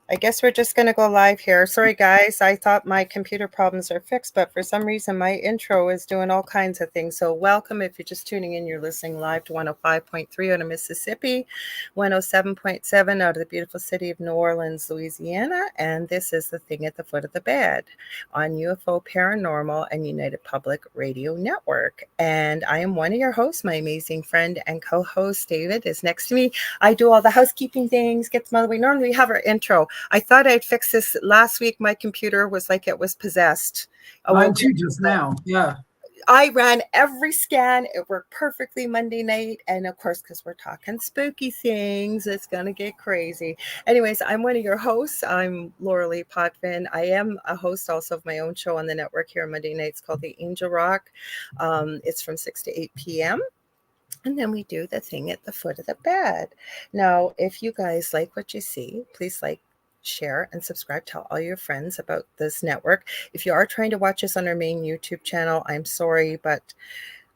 I guess we're just going to go live here. Sorry, guys. I thought my computer problems are fixed, but for some reason, my intro is doing all kinds of things. So welcome. If you're just tuning in, you're listening live to 105.3 out of Mississippi, 107.7 out of the beautiful city of New Orleans, Louisiana. And this is The Thing at the Foot of the Bed on UFO Paranormal and United Public Radio Network. And I am one of your hosts. My amazing friend and co-host, David, is next to me. I do all the housekeeping things, get them out of the way. Normally we have our intro. I thought I'd fix this last week. My computer was like it was possessed. Mine too, just now. Yeah. I ran every scan. It worked perfectly Monday night. And of course, because we're talking spooky things, it's going to get crazy. Anyways, I'm one of your hosts. I'm Lorilei Potvin. I am a host also of my own show on the network here on Monday nights called The Angel Rock. It's from 6 to 8 p.m. And then we do The Thing at the Foot of the Bed. Now, if you guys like what you see, please like, share, and subscribe. Tell all your friends about this network. If you are trying to watch us on our main YouTube channel, I'm sorry, but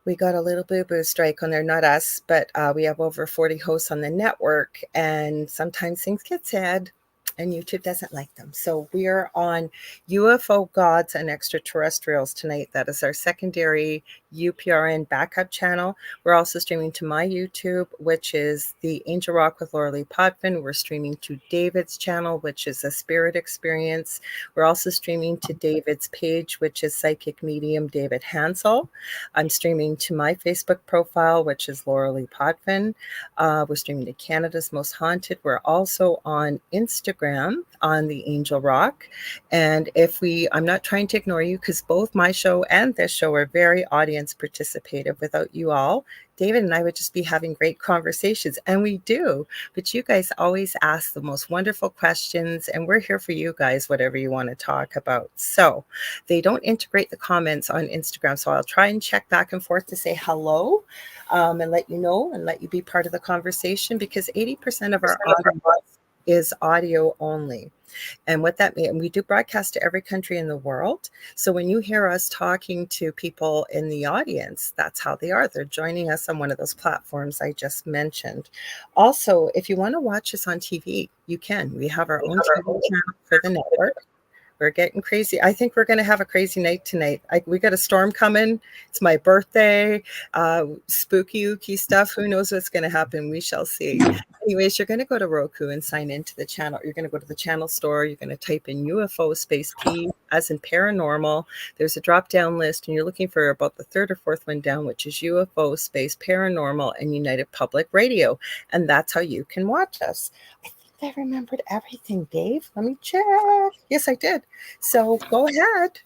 we got a little boo-boo strike on there. Not us, but we have over 40 hosts on the network, and sometimes things get sad and YouTube doesn't like them. So we're on UFO Gods and Extraterrestrials tonight. That is our secondary UPRN backup channel. We're also streaming to my YouTube, which is The Angel Rock with Lorilei Potvin. We're streaming to David's channel, which is a spirit experience. We're also streaming to David's page, which is Psychic Medium David Hanzel. I'm streaming to my Facebook profile, which is Lorilei Potvin. We're streaming to Canada's Most Haunted. We're also on Instagram on The Angel Rock. And I'm not trying to ignore you, because both my show and this show are very audience participative. Without you all, David and I would just be having great conversations, and we do. But you guys always ask the most wonderful questions, and we're here for you guys, whatever you want to talk about. So they don't integrate the comments on Instagram, so I'll try and check back and forth to say hello and let you know and let you be part of the conversation, because 80% of our audience is audio only. And what that means, we do broadcast to every country in the world. So when you hear us talking to people in the audience, that's how they are. They're joining us on one of those platforms I just mentioned. Also, if you want to watch us on TV, you can. We have our own TV channel for the network. We're getting crazy. I think we're going to have a crazy night tonight. We got a storm coming. It's my birthday. Spooky, ooky stuff. Who knows what's going to happen? We shall see. Anyways, you're going to go to Roku and sign into the channel. You're going to go to the channel store. You're going to type in UFO space P as in paranormal. There's a drop-down list, and you're looking for about the third or fourth one down, which is UFO space paranormal and United Public Radio. And that's how you can watch us. I remembered everything, Dave. Let me check. Yes, I did. So go ahead.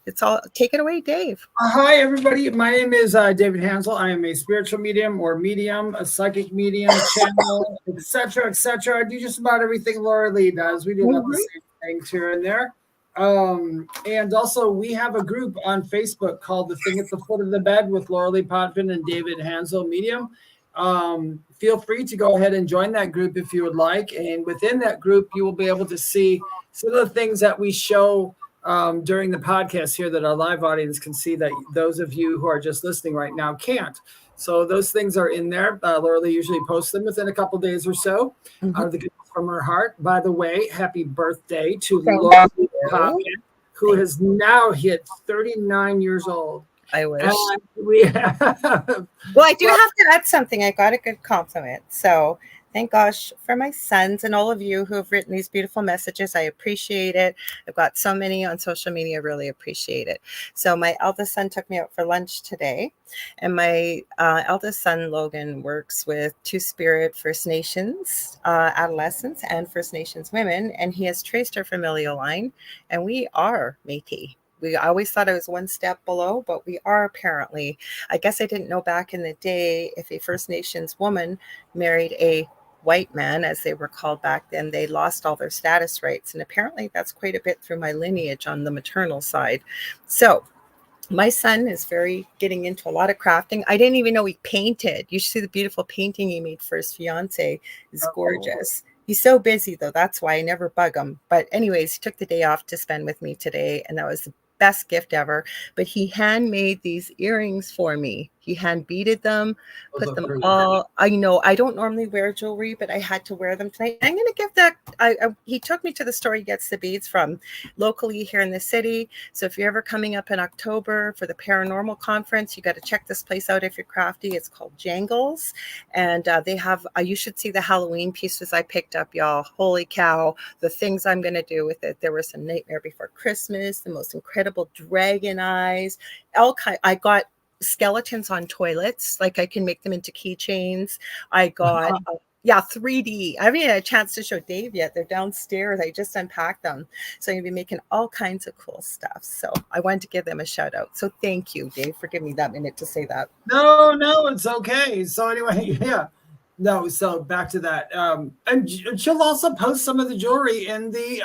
Take it away, Dave. Hi, everybody. My name is David Hanzel. I am a spiritual medium or medium, a psychic medium, channel, etc., etc. I do just about everything Lorilei does. We do about the same things here and there. And also, we have a group on Facebook called The Thing at the Foot of the Bed with Lorilei Potvin and David Hanzel, medium. Feel free to go ahead and join that group if you would like. And within that group, you will be able to see some of the things that we show during the podcast here that our live audience can see that those of you who are just listening right now can't. So those things are in there. Lorilei usually posts them within a couple days or so. Out of the goodness from her heart. By the way, happy birthday to Lorilei Potvin, who has now hit 39 years old. I wish. Well, I do have to add something. I got a good compliment. So thank gosh for my sons and all of you who have written these beautiful messages. I appreciate it. I've got so many on social media. Really appreciate it. So my eldest son took me out for lunch today. And my eldest son, Logan, works with Two-Spirit First Nations adolescents and First Nations women. And he has traced our familial line. And we are Métis. We always thought I was one step below, but we are apparently. I guess I didn't know back in the day, if a First Nations woman married a white man, as they were called back then, they lost all their status rights. And apparently that's quite a bit through my lineage on the maternal side. So my son is getting into a lot of crafting. I didn't even know he painted. You should see the beautiful painting he made for his fiance. It's gorgeous. He's so busy, though. That's why I never bug him. But anyways, he took the day off to spend with me today, and that was the best gift ever. But he handmade these earrings for me. He hand beaded them, Those put look them pretty. all. I know I don't normally wear jewelry, but I had to wear them tonight. I'm going to give that. He took me to the store he gets the beads from locally here in the city. So if you're ever coming up in October for the paranormal conference, you got to check this place out if you're crafty. It's called Jangles, and they have. You should see the Halloween pieces I picked up, y'all. Holy cow! The things I'm going to do with it. There was a Nightmare Before Christmas, the most incredible dragon eyes. I got skeletons on toilets, like I can make them into keychains. I got 3D. I haven't had a chance to show Dave yet. They're downstairs. I just unpacked them. So I'm gonna be making all kinds of cool stuff. So I wanted to give them a shout out. So thank you, Dave, for giving me that minute to say that. No, it's okay. So anyway, yeah. No, so back to that. And she'll also post some of the jewelry in the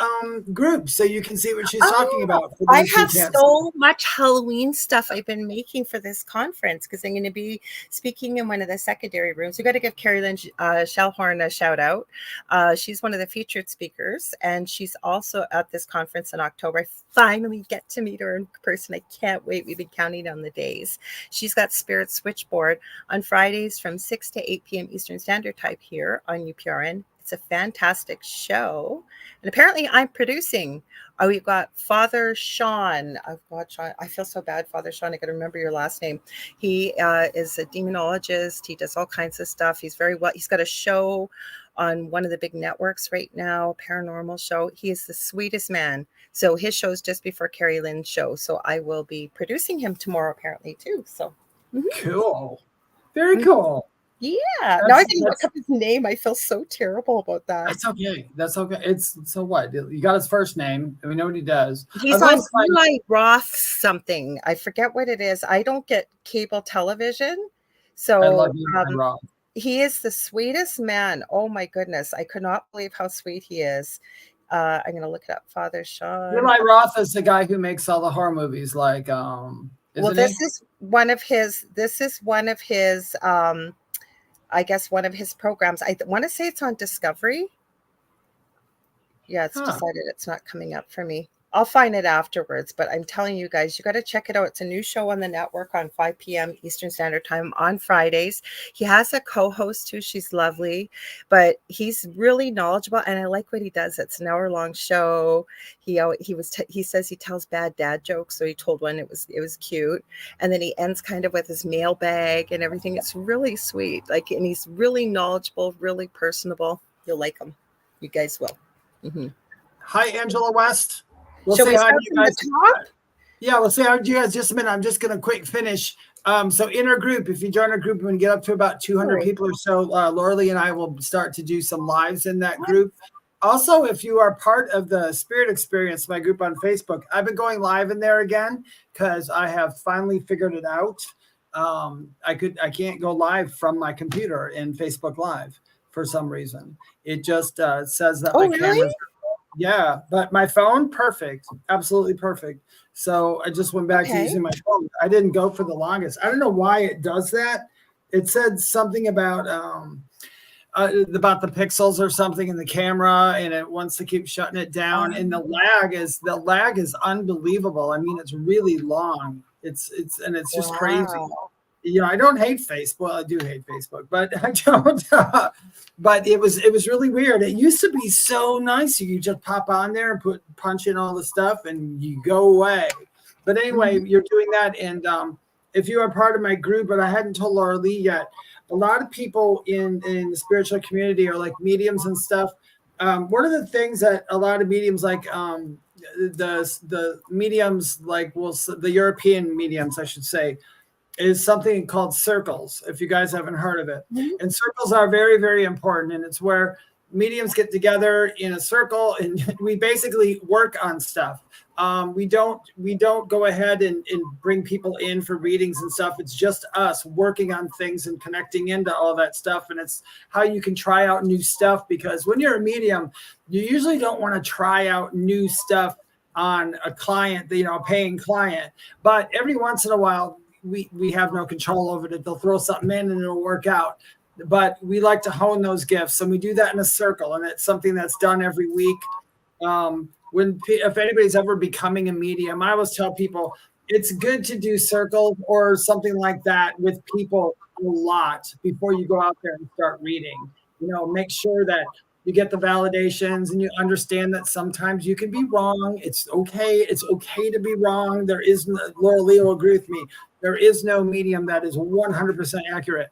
group so you can see what she's talking about. For I have so much Halloween stuff I've been making for this conference because I'm going to be speaking in one of the secondary rooms. We got to give Carrie Lynn Shellhorn a shout out. She's one of the featured speakers, and she's also at this conference in October. I finally get to meet her in person. I can't wait. We've been counting down the days. She's got Spirit Switchboard on Fridays from 6 to 8 p.m. Eastern Standard Time here on UPRN. It's a fantastic show. And apparently I'm producing. We've got Father Sean. I feel so bad, Father Sean. I got to remember your last name. He is a demonologist. He does all kinds of stuff. He's got a show on one of the big networks right now, paranormal show. He is the sweetest man. So his show is just before Carrie Lynn's show. So I will be producing him tomorrow apparently too. So cool. Very cool. Yeah. Now I didn't look up his name. I feel so terrible about that. That's okay. It's so what? You got his first name, and we know what he does. He's on Eli Roth something. I forget what it is. I don't get cable television. So I love Eli Roth. He is the sweetest man. Oh my goodness. I could not believe how sweet he is. I'm going to look it up. Father Sean. Eli Roth is the guy who makes all the horror movies like this is one of his I guess one of his programs. I want to say it's on Discovery. Yeah, it's decided it's not coming up for me. I'll find it afterwards, but I'm telling you guys, you got to check it out. It's a new show on the network on 5 p.m. Eastern Standard Time on Fridays. He has a co-host too. She's lovely, but he's really knowledgeable, and I like what he does. It's an hour-long show. He says he tells bad dad jokes, so he told one. It was cute, and then he ends kind of with his mailbag and everything. It's really sweet. And he's really knowledgeable, really personable. You'll like him. You guys will. Mm-hmm. Hi, Angela West. We'll say hi to you guys. Yeah, we'll say hi to you guys just a minute. I'm just going to quick finish. So in our group, if you join our group, when you get up to about 200 people or so, Lorilei and I will start to do some lives in that group. Also, if you are part of the Spirit Experience, my group on Facebook, I've been going live in there again because I have finally figured it out. I can't go live from my computer in Facebook Live for some reason. It just says that my camera's. Yeah, but my phone, perfect. Absolutely perfect. So I just went back to using my phone. I didn't go for the longest. I don't know why it does that. It said something about the pixels or something in the camera, and it wants to keep shutting it down. And the lag is unbelievable. I mean, it's really long. It's just crazy. I don't hate Facebook. Well, I do hate Facebook, but I don't. But it was really weird. It used to be so nice. You could just pop on there and punch in all the stuff, and you go away. But anyway, you're doing that, and if you are part of my group, but I hadn't told Lorilei yet, a lot of people in the spiritual community are like mediums and stuff. One of the things that a lot of mediums like the mediums like the European mediums, I should say, is something called circles, if you guys haven't heard of it. And circles are very, very important. And it's where mediums get together in a circle and we basically work on stuff. We don't go ahead and bring people in for readings and stuff. It's just us working on things and connecting into all that stuff. And it's how you can try out new stuff, because when you're a medium, you usually don't want to try out new stuff on a client, a paying client. But every once in a while, we have no control over it. They'll throw something in and it'll work out. But we like to hone those gifts, and we do that in a circle, and it's something that's done every week. If anybody's ever becoming a medium, I always tell people, it's good to do circles or something like that with people a lot before you go out there and start reading. Make sure that you get the validations and you understand that sometimes you can be wrong. It's okay. It's okay to be wrong. Lorilei will agree with me. There is no medium that is 100% accurate,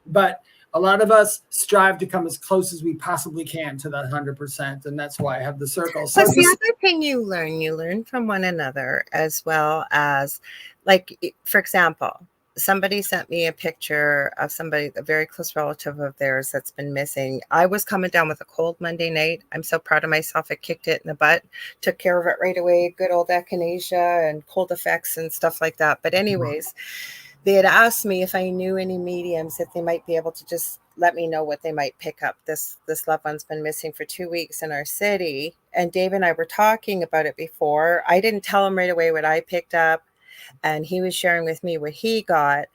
but a lot of us strive to come as close as we possibly can to that 100%. And that's why I have the circle. So Plus, the other thing you learn from one another, as well as, like, for example, somebody sent me a picture of somebody, a very close relative of theirs that's been missing. I was coming down with a cold Monday night. I'm so proud of myself. I kicked it in the butt, took care of it right away. Good old echinacea and cold effects and stuff like that. But anyways, they had asked me if I knew any mediums, if they might be able to just let me know what they might pick up. This loved one's been missing for 2 weeks in our city. And Dave and I were talking about it before. I didn't tell him right away what I picked up. And he was sharing with me what he got.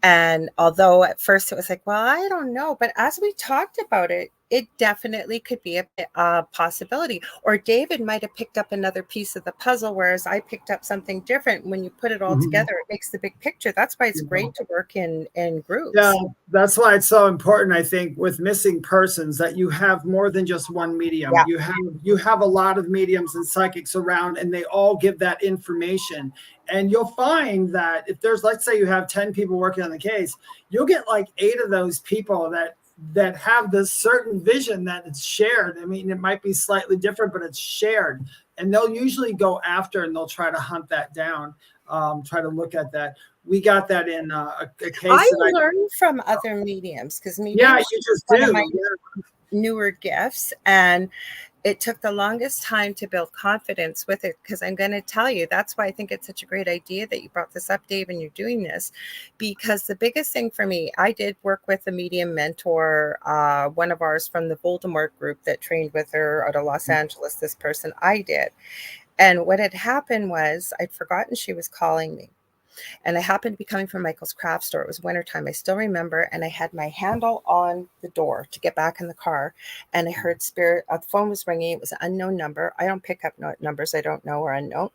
And although at first it was like, well, I don't know. But as we talked about it, it definitely could be a possibility. Or David might have picked up another piece of the puzzle, whereas I picked up something different. When you put it all together, it makes the big picture. That's why it's great to work in groups. Yeah, that's why it's so important, I think, with missing persons, that you have more than just one medium. Yeah. You have a lot of mediums and psychics around, and they all give that information. And you'll find that if there's, let's say you have 10 people working on the case, you'll get like 8 of those people that have this certain vision that it's shared. I mean, it might be slightly different, but it's shared. And they'll usually go after and they'll try to hunt that down, try to look at that. We got that in a case. I learned from other mediums, because mediums you just do. One of my newer gifts, and it took the longest time to build confidence with it, because I'm going to tell you, that's why I think it's such a great idea that you brought this up, Dave, and you're doing this, because the biggest thing for me, I did work with a medium mentor, one of ours from the Voldemort group that trained with her out of Los Angeles, this person I did. And what had happened was I'd forgotten she was calling me. And I happened to be coming from Michael's craft store. It was wintertime. I still remember. And I had my handle on the door to get back in the car. And I heard spirit. The phone was ringing. It was an unknown number. I don't pick up numbers I don't know or unknown.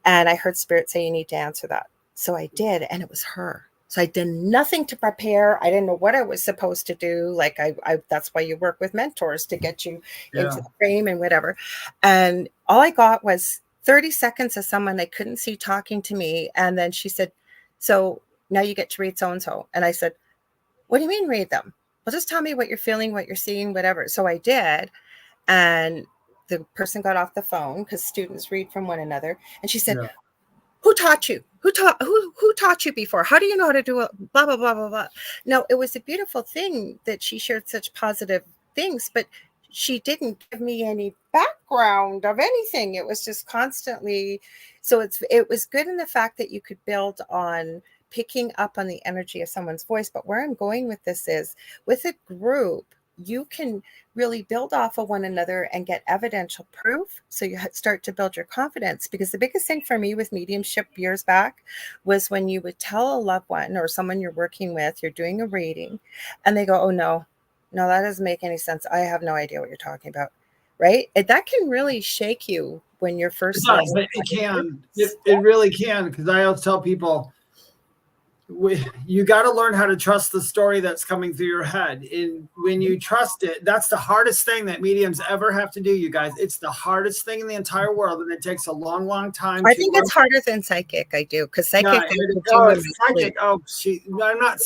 And I heard spirit say, you need to answer that. So I did. And it was her. So I did nothing to prepare. I didn't know what I was supposed to do. Like I that's why you work with mentors, to get you into the frame and whatever. And all I got was 30 seconds of someone I couldn't see talking to me. And then she said, so now you get to read so-and-so. And I said, what do you mean read them? Well, just tell me what you're feeling, what you're seeing, whatever. So I did. And the person got off the phone, because students read from one another. And she said, who taught you? Who taught you before? How do you know how to do it? Blah, blah, blah, blah, blah. No, it was a beautiful thing that she shared such positive things, but she didn't give me any background of anything. It was just constantly. So it was good in the fact that you could build on picking up on the energy of someone's voice. But where I'm going with this is, with a group, you can really build off of one another and get evidential proof. So you start to build your confidence. Because the biggest thing for me with mediumship years back was when you would tell a loved one or someone you're working with, you're doing a reading, and they go, oh, no, that doesn't make any sense. I have no idea what you're talking about. Right? That can really shake you when you're first. It can. It really can. Because I always tell people, you got to learn how to trust the story that's coming through your head. And when you trust it, that's the hardest thing that mediums ever have to do, you guys. It's the hardest thing in the entire world, and it takes a long, long time. I think it's harder than psychic. I do, because psychic. Psychic. I'm not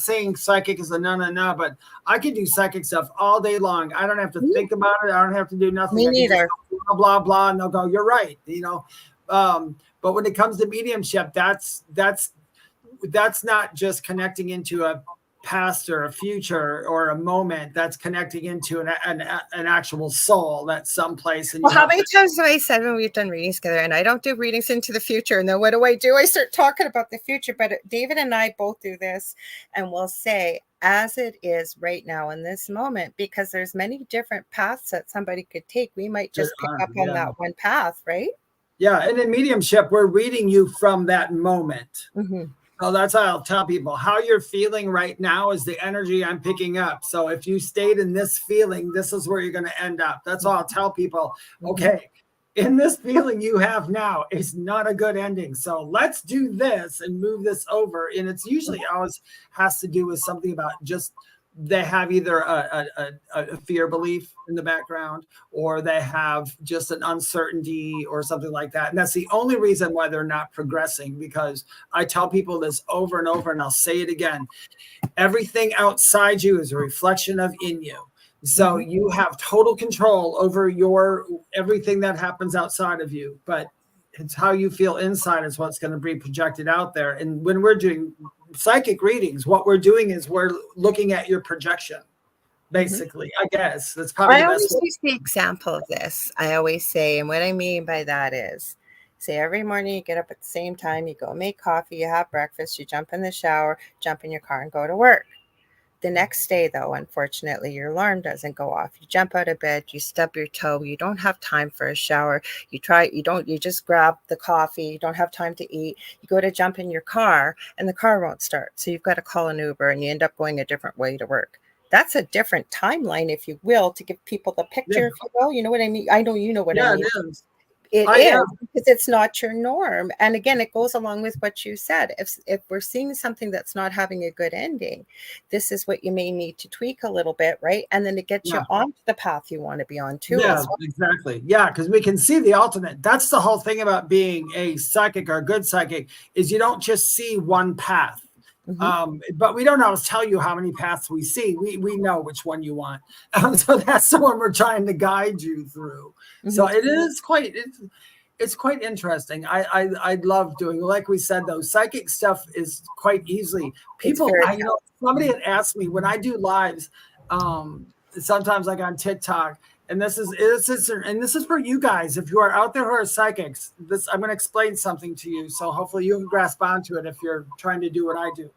saying psychic is a no, but I can do psychic stuff all day long. I don't have to think about it. I don't have to do nothing. Me neither. Blah blah blah, and they'll go, you're right. But when it comes to mediumship, that's not just connecting into a past or a future or a moment. That's connecting into an actual soul that's someplace. Well, how many times have I said when we've done readings together, and I don't do readings into the future, and then what do? I start talking about the future. But David and I both do this, and we'll say, as it is right now in this moment, because there's many different paths that somebody could take. We might just pick up on that one path, right? Yeah, and in mediumship, we're reading you from that moment. Mm-hmm. So that's how I'll tell people. How you're feeling right now is the energy I'm picking up. So if you stayed in this feeling, this is where you're going to end up. That's all I'll tell people. Okay, in this feeling you have now is not a good ending. So let's do this and move this over. And it's usually always has to do with something about just they have either a fear belief in the background, or they have just an uncertainty or something like that. And that's the only reason why they're not progressing, because I tell people this over and over, and I'll say it again. Everything outside you is a reflection of in you. So you have total control over your everything that happens outside of you, but it's how you feel inside is what's going to be projected out there. And when we're doing psychic readings, what we're doing is we're looking at your projection, basically. I guess that's probably I the always best way. use the example of this. I always say, and what I mean by that is, say every morning you get up at the same time, you go make coffee, you have breakfast, you jump in the shower, jump in your car and go to work. The next day, though, unfortunately, your alarm doesn't go off. You jump out of bed, you stub your toe, you don't have time for a shower. You just grab the coffee, you don't have time to eat. You go to jump in your car and the car won't start. So you've got to call an Uber and you end up going a different way to work. That's a different timeline, if you will, to give people the picture, if you will. You know what I mean? I know you know what I mean. It is. It is, because it's not your norm. And again, it goes along with what you said. If we're seeing something that's not having a good ending, this is what you may need to tweak a little bit, right? And then to get you onto the path you want to be on too. Yeah, exactly. Yeah, because we can see the alternate. That's the whole thing about being a psychic or a good psychic, is you don't just see one path. But we don't always tell you how many paths we see. We know which one you want. So that's the one we're trying to guide you through. So it is quite, it's quite interesting. I love doing, like we said, though, psychic stuff is quite easily. People, I know somebody had asked me when I do lives, sometimes like on TikTok, and this is for you guys. If you are out there who are psychics, I'm going to explain something to you. So hopefully you can grasp onto it if you're trying to do what I do.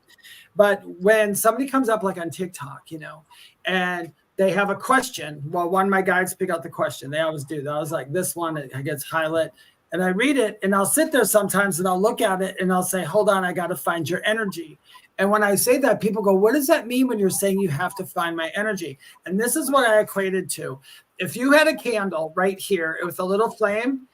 But when somebody comes up like on TikTok, and they have a question, well, one of my guides pick out the question. They always do. I was like, this one, it gets highlight. And I read it, and I'll sit there sometimes and I'll look at it and I'll say, hold on, I got to find your energy. And when I say that, people go, what does that mean when you're saying you have to find my energy? And this is what I equated to. If you had a candle right here with a little flame,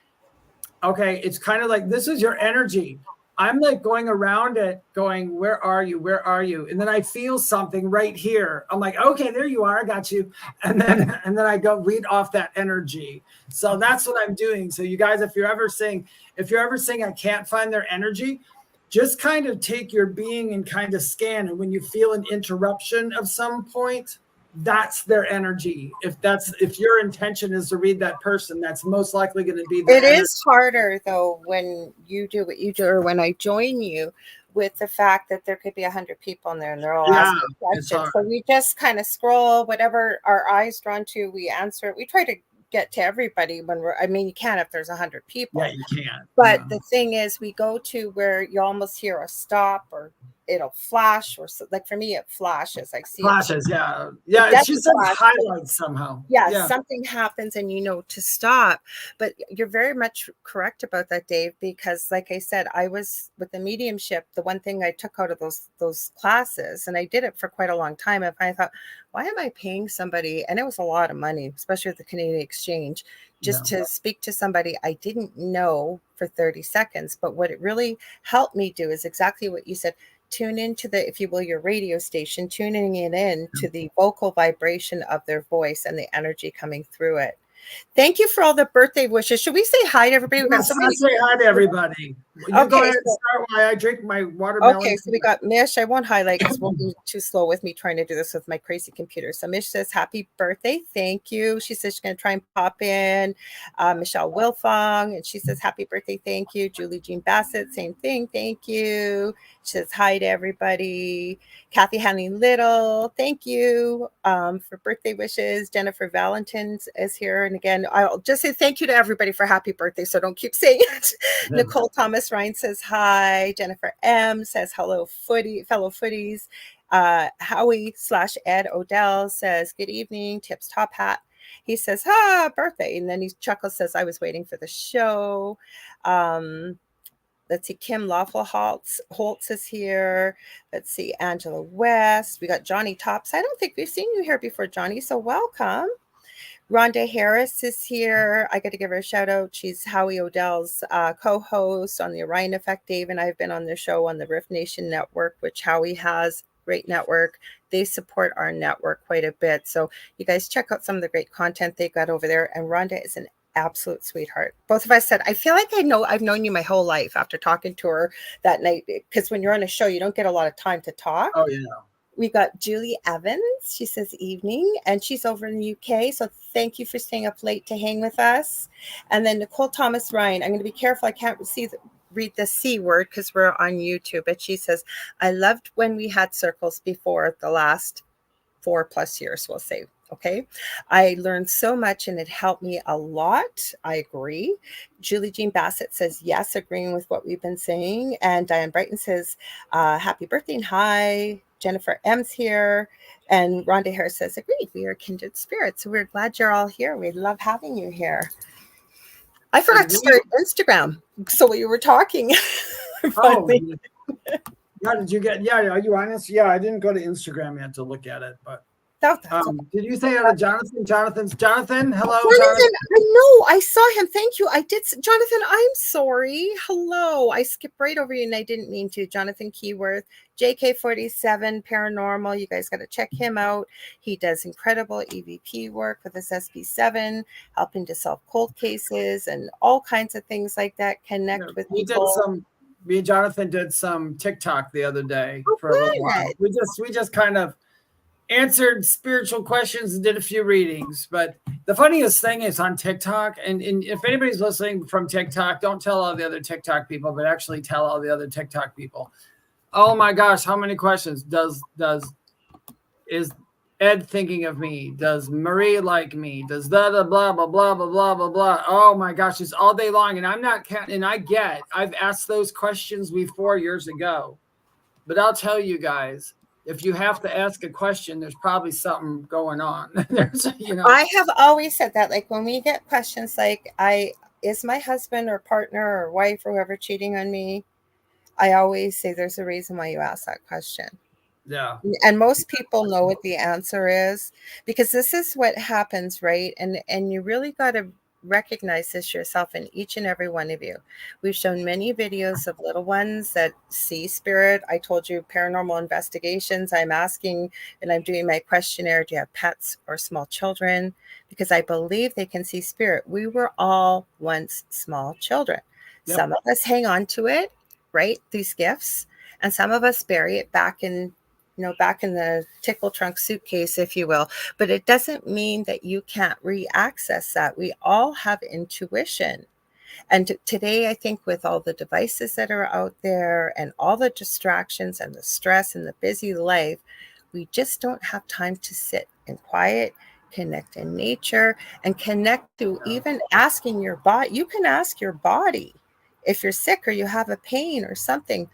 okay, it's kind of like, this is your energy. I'm like going around it going, where are you? Where are you? And then I feel something right here. I'm like, okay, there you are. I got you. And then I go read off that energy. So that's what I'm doing. So you guys, if you're ever saying I can't find their energy, just kind of take your being and kind of scan. And when you feel an interruption of some point, that's their energy. If your intention is to read that person, that's most likely going to be their energy. Is harder though when you do what you do, or when I join you, with the fact that there could be 100 people in there and they're all asking questions. So we just kind of scroll whatever our eyes drawn to, we answer it. We try to get to everybody when you can if there's 100 people. Yeah, you can. But the thing is, we go to where you almost hear a stop, or it'll flash, or like for me, it flashes. I see flashes. Yeah. It's just highlights somehow. Yeah, something happens and to stop. But you're very much correct about that, Dave, because like I said, I was with the mediumship. The one thing I took out of those classes, and I did it for quite a long time, and I thought, why am I paying somebody? And it was a lot of money, especially with the Canadian exchange, just to speak to somebody I didn't know for 30 seconds. But what it really helped me do is exactly what you said. Tune into if you will, your radio station, tuning it in to the vocal vibration of their voice and the energy coming through it. Thank you for all the birthday wishes. Should we say hi to everybody? Let's say hi to everybody. You go ahead and start while I drink my watermelon. Okay, so we got Mish. I won't highlight because we'll be too slow with me trying to do this with my crazy computer. So Mish says, happy birthday. Thank you. She says she's going to try and pop in. Michelle Wilfong, and she says, happy birthday. Thank you. Julie Jean Bassett, same thing. Thank you. She says, hi to everybody. Kathy Hanley Little, thank you for birthday wishes. Jennifer Valentine is here. And again, I'll just say thank you to everybody for happy birthday, so don't keep saying it. Nicole Thomas Ryan says hi. Jennifer M says hello, fellow footies. Howie/Ed Odell says good evening. Tips Top Hat. He says, birthday. And then he chuckles, says, I was waiting for the show. Let's see, Kim Lawful Holtz is here. Let's see, Angela West. We got Johnny Tops. I don't think we've seen you here before, Johnny, so welcome. Rhonda Harris is here. I got to give her a shout out. She's Howie O'Dell's co-host on the Orion Effect. Dave and I have been on the show on the Riff Nation Network, which Howie has. Great network. They support our network quite a bit. So you guys check out some of the great content they got over there. And Rhonda is an absolute sweetheart. Both of us said, I feel like I've known you my whole life after talking to her that night. Because when you're on a show, you don't get a lot of time to talk. Oh, yeah. We got Julie Evans. She says evening, and she's over in the UK. So thank you for staying up late to hang with us. And then Nicole Thomas Ryan. I'm going to be careful. I can't read the C word because we're on YouTube. But she says, I loved when we had circles before the last 4+ years, we'll say. Okay. I learned so much and it helped me a lot. I agree. Julie Jean Bassett says, yes, agreeing with what we've been saying. And Diane Brighton says, happy birthday and hi. Jennifer M's here. And Rhonda Harris says, agreed. We are kindred spirits. So we're glad you're all here. We love having you here. I forgot to start Instagram. So we were talking. Oh, yeah, did you get, are you honest? Yeah, I didn't go to Instagram yet to look at it, but did you say hello to Jonathan? Jonathan, hello. Jonathan, I know. I saw him. Thank you. I did. Jonathan, I'm sorry. Hello. I skipped right over you and I didn't mean to. Jonathan Keyworth, JK47 Paranormal. You guys got to check him out. He does incredible EVP work with his SP7, helping to solve cold cases and all kinds of things like that. Connect with people. Me and Jonathan did some TikTok the other day for a little while. We just kind of answered spiritual questions and did a few readings. But the funniest thing is on TikTok, and if anybody's listening from TikTok, don't tell all the other TikTok people, but actually tell all the other TikTok people. Oh my gosh, how many questions is Ed thinking of me? Does Marie like me? Does blah blah blah blah blah blah blah blah? Oh my gosh, it's all day long, and I'm not counting. And I've asked those questions before years ago, but I'll tell you guys, if you have to ask a question, there's probably something going on. I have always said that, like when we get questions like, is my husband or partner or wife or whoever cheating on me? I always say there's a reason why you ask that question. Yeah. And most people know what the answer is, because this is what happens, right? And you really got to recognize this yourself in each and every one of you. We've shown many videos of little ones that see spirit. I told you paranormal investigations. I'm asking and I'm doing my questionnaire, do you have pets or small children? Because I believe they can see spirit. We were all once small children. Yep. Some of us hang on to it, right? These gifts. And some of us bury it back in the tickle trunk suitcase, if you will. But it doesn't mean that you can't re-access that. We all have intuition. And today, I think with all the devices that are out there and all the distractions and the stress and the busy life, we just don't have time to sit in quiet, connect in nature, and connect to even asking your body. You can ask your body if you're sick or you have a pain or something.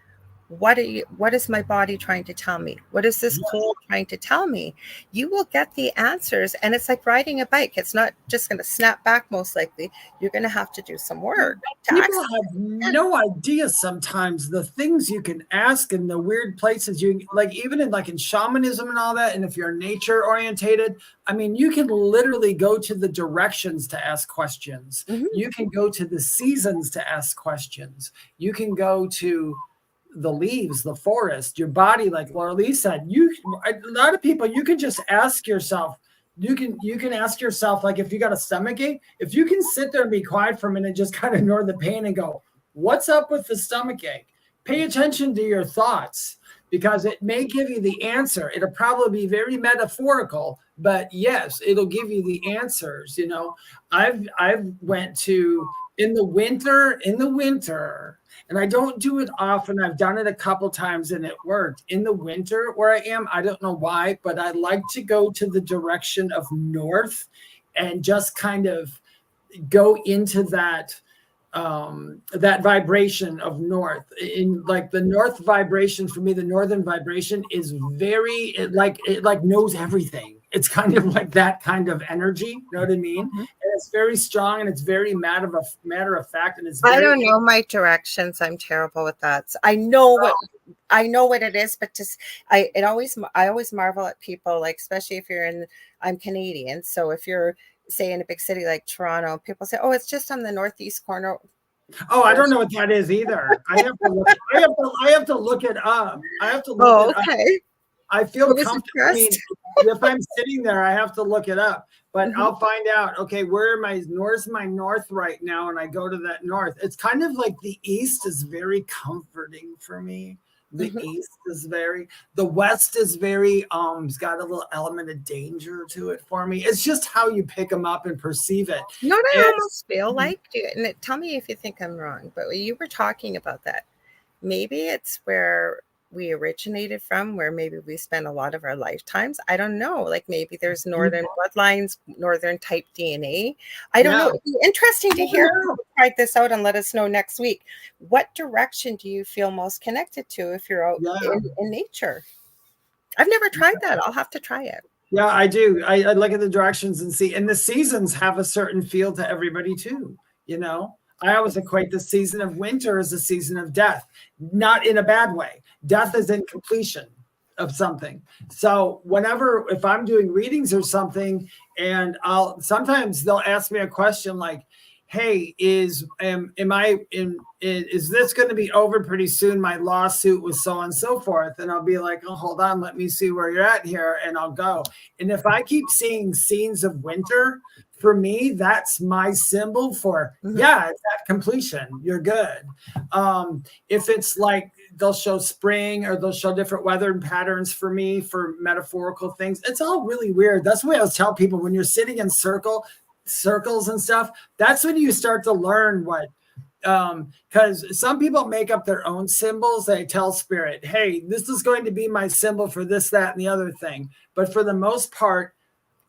What is my body trying to tell me? What is this cold trying to tell me? You will get the answers. And it's like riding a bike. It's not just going to snap back, most likely. You're going to have to do some work. People have no idea sometimes the things you can ask in the weird places you like, even in shamanism and all that. And if you're nature orientated, I mean, you can literally go to the directions to ask questions. Mm-hmm. You can go to the seasons to ask questions. You can go to the leaves, the forest, your body, like Lorilei said. A lot of people, you can just ask yourself. You can ask yourself, like, if you got a stomach ache, if you can sit there and be quiet for a minute, just kind of ignore the pain and go, what's up with the stomach ache? Pay attention to your thoughts, because it may give you the answer. It'll probably be very metaphorical, but yes, it'll give you the answers. I've went to in the winter, and I don't do it often. I've done it a couple times and it worked. In the winter where I am, I don't know why, but I like to go to the direction of north and just kind of go into that vibration of north. In like the north vibration, for me, the northern vibration is very, it knows everything. It's kind of like that kind of energy. You know what I mean? Mm-hmm. And it's very strong and it's very matter of fact. And it's I don't know my directions. I'm terrible with that. So I know what I know what it is, but just I always marvel at people, like, especially if you're in, I'm Canadian, so if you're, say, in a big city like Toronto, people say, oh, it's just on the northeast corner. Oh, I don't know what that is either. I have to look. I have to look it up. I have to look Oh, it up. okay. I feel I was comfortable. I mean, impressed. if I'm sitting there, I have to look it up. But Mhm. I'll find out. Okay, where's my north right now, and I go to that north. It's kind of like the east is very comforting for me. The Mhm. east is very. The west is very. It's got a little element of danger to it for me. It's just how you pick them up and perceive it. You know what I And almost feel like, and tell me if you think I'm wrong, but when you were talking about that, maybe it's where we originated from, where maybe we spent a lot of our lifetimes. I don't know. Like maybe there's northern bloodlines, northern type DNA. I don't know. yeah, It'd be interesting to hear if you tried this out and let us know next week. What direction do you feel most connected to if you're out yeah. in nature? I've never tried that. I'll have to try it. Yeah, I do. I look at the directions and see, and the seasons have a certain feel to everybody too. You know, I always equate the season of winter as a season of death, not in a bad way. Death is in completion of something. So whenever, if I'm doing readings or something, and I'll sometimes they'll ask me a question like, hey, am I in is this going to be over pretty soon, my lawsuit with so on and so forth? And I'll be like, oh, hold on, let me see where you're at here, and I'll go. And if I keep seeing scenes of winter, for me, that's my symbol for, yeah, it's at completion, you're good. If it's like they'll show spring or they'll show different weather patterns for me for metaphorical things, it's all really weird. That's the way I was telling people, when you're sitting in circles and stuff, that's when you start to learn what, because some people make up their own symbols. They tell spirit, hey, this is going to be my symbol for this, that, and the other thing. But for the most part,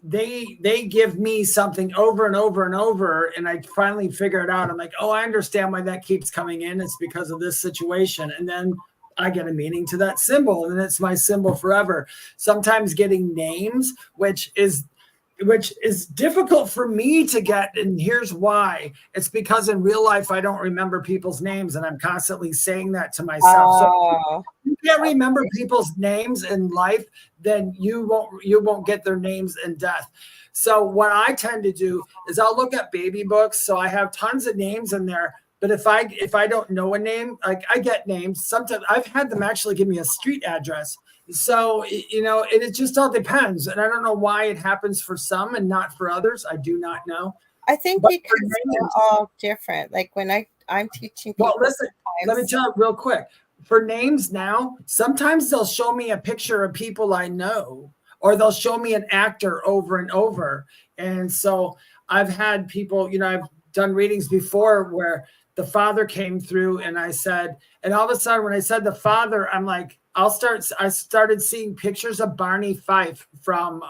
they give me something over and over and over, and I finally figure it out. I'm like, oh, I understand why that keeps coming in. It's because of this situation. And then I get a meaning to that symbol, and it's my symbol forever. Sometimes getting names, which is difficult for me to get. And here's why. It's because in real life, I don't remember people's names, and I'm constantly saying that to myself. So Oh, if you can't remember people's names in life, then you won't get their names in death. So what I tend to do is I'll look at baby books. So I have tons of names in there. But if I don't know a name, like I get names. Sometimes I've had them actually give me a street address. So, it just all depends. And I don't know why it happens for some and not for others. I do not know. I think But for because we're names, all different. Like when I'm teaching well, people listen, let me sometimes. tell you real quick. For names now, sometimes they'll show me a picture of people I know, or they'll show me an actor over and over. And so I've had people, I've done readings before where the father came through, and I said, and all of a sudden when I said the father, I'm like, I started seeing pictures of Barney Fife from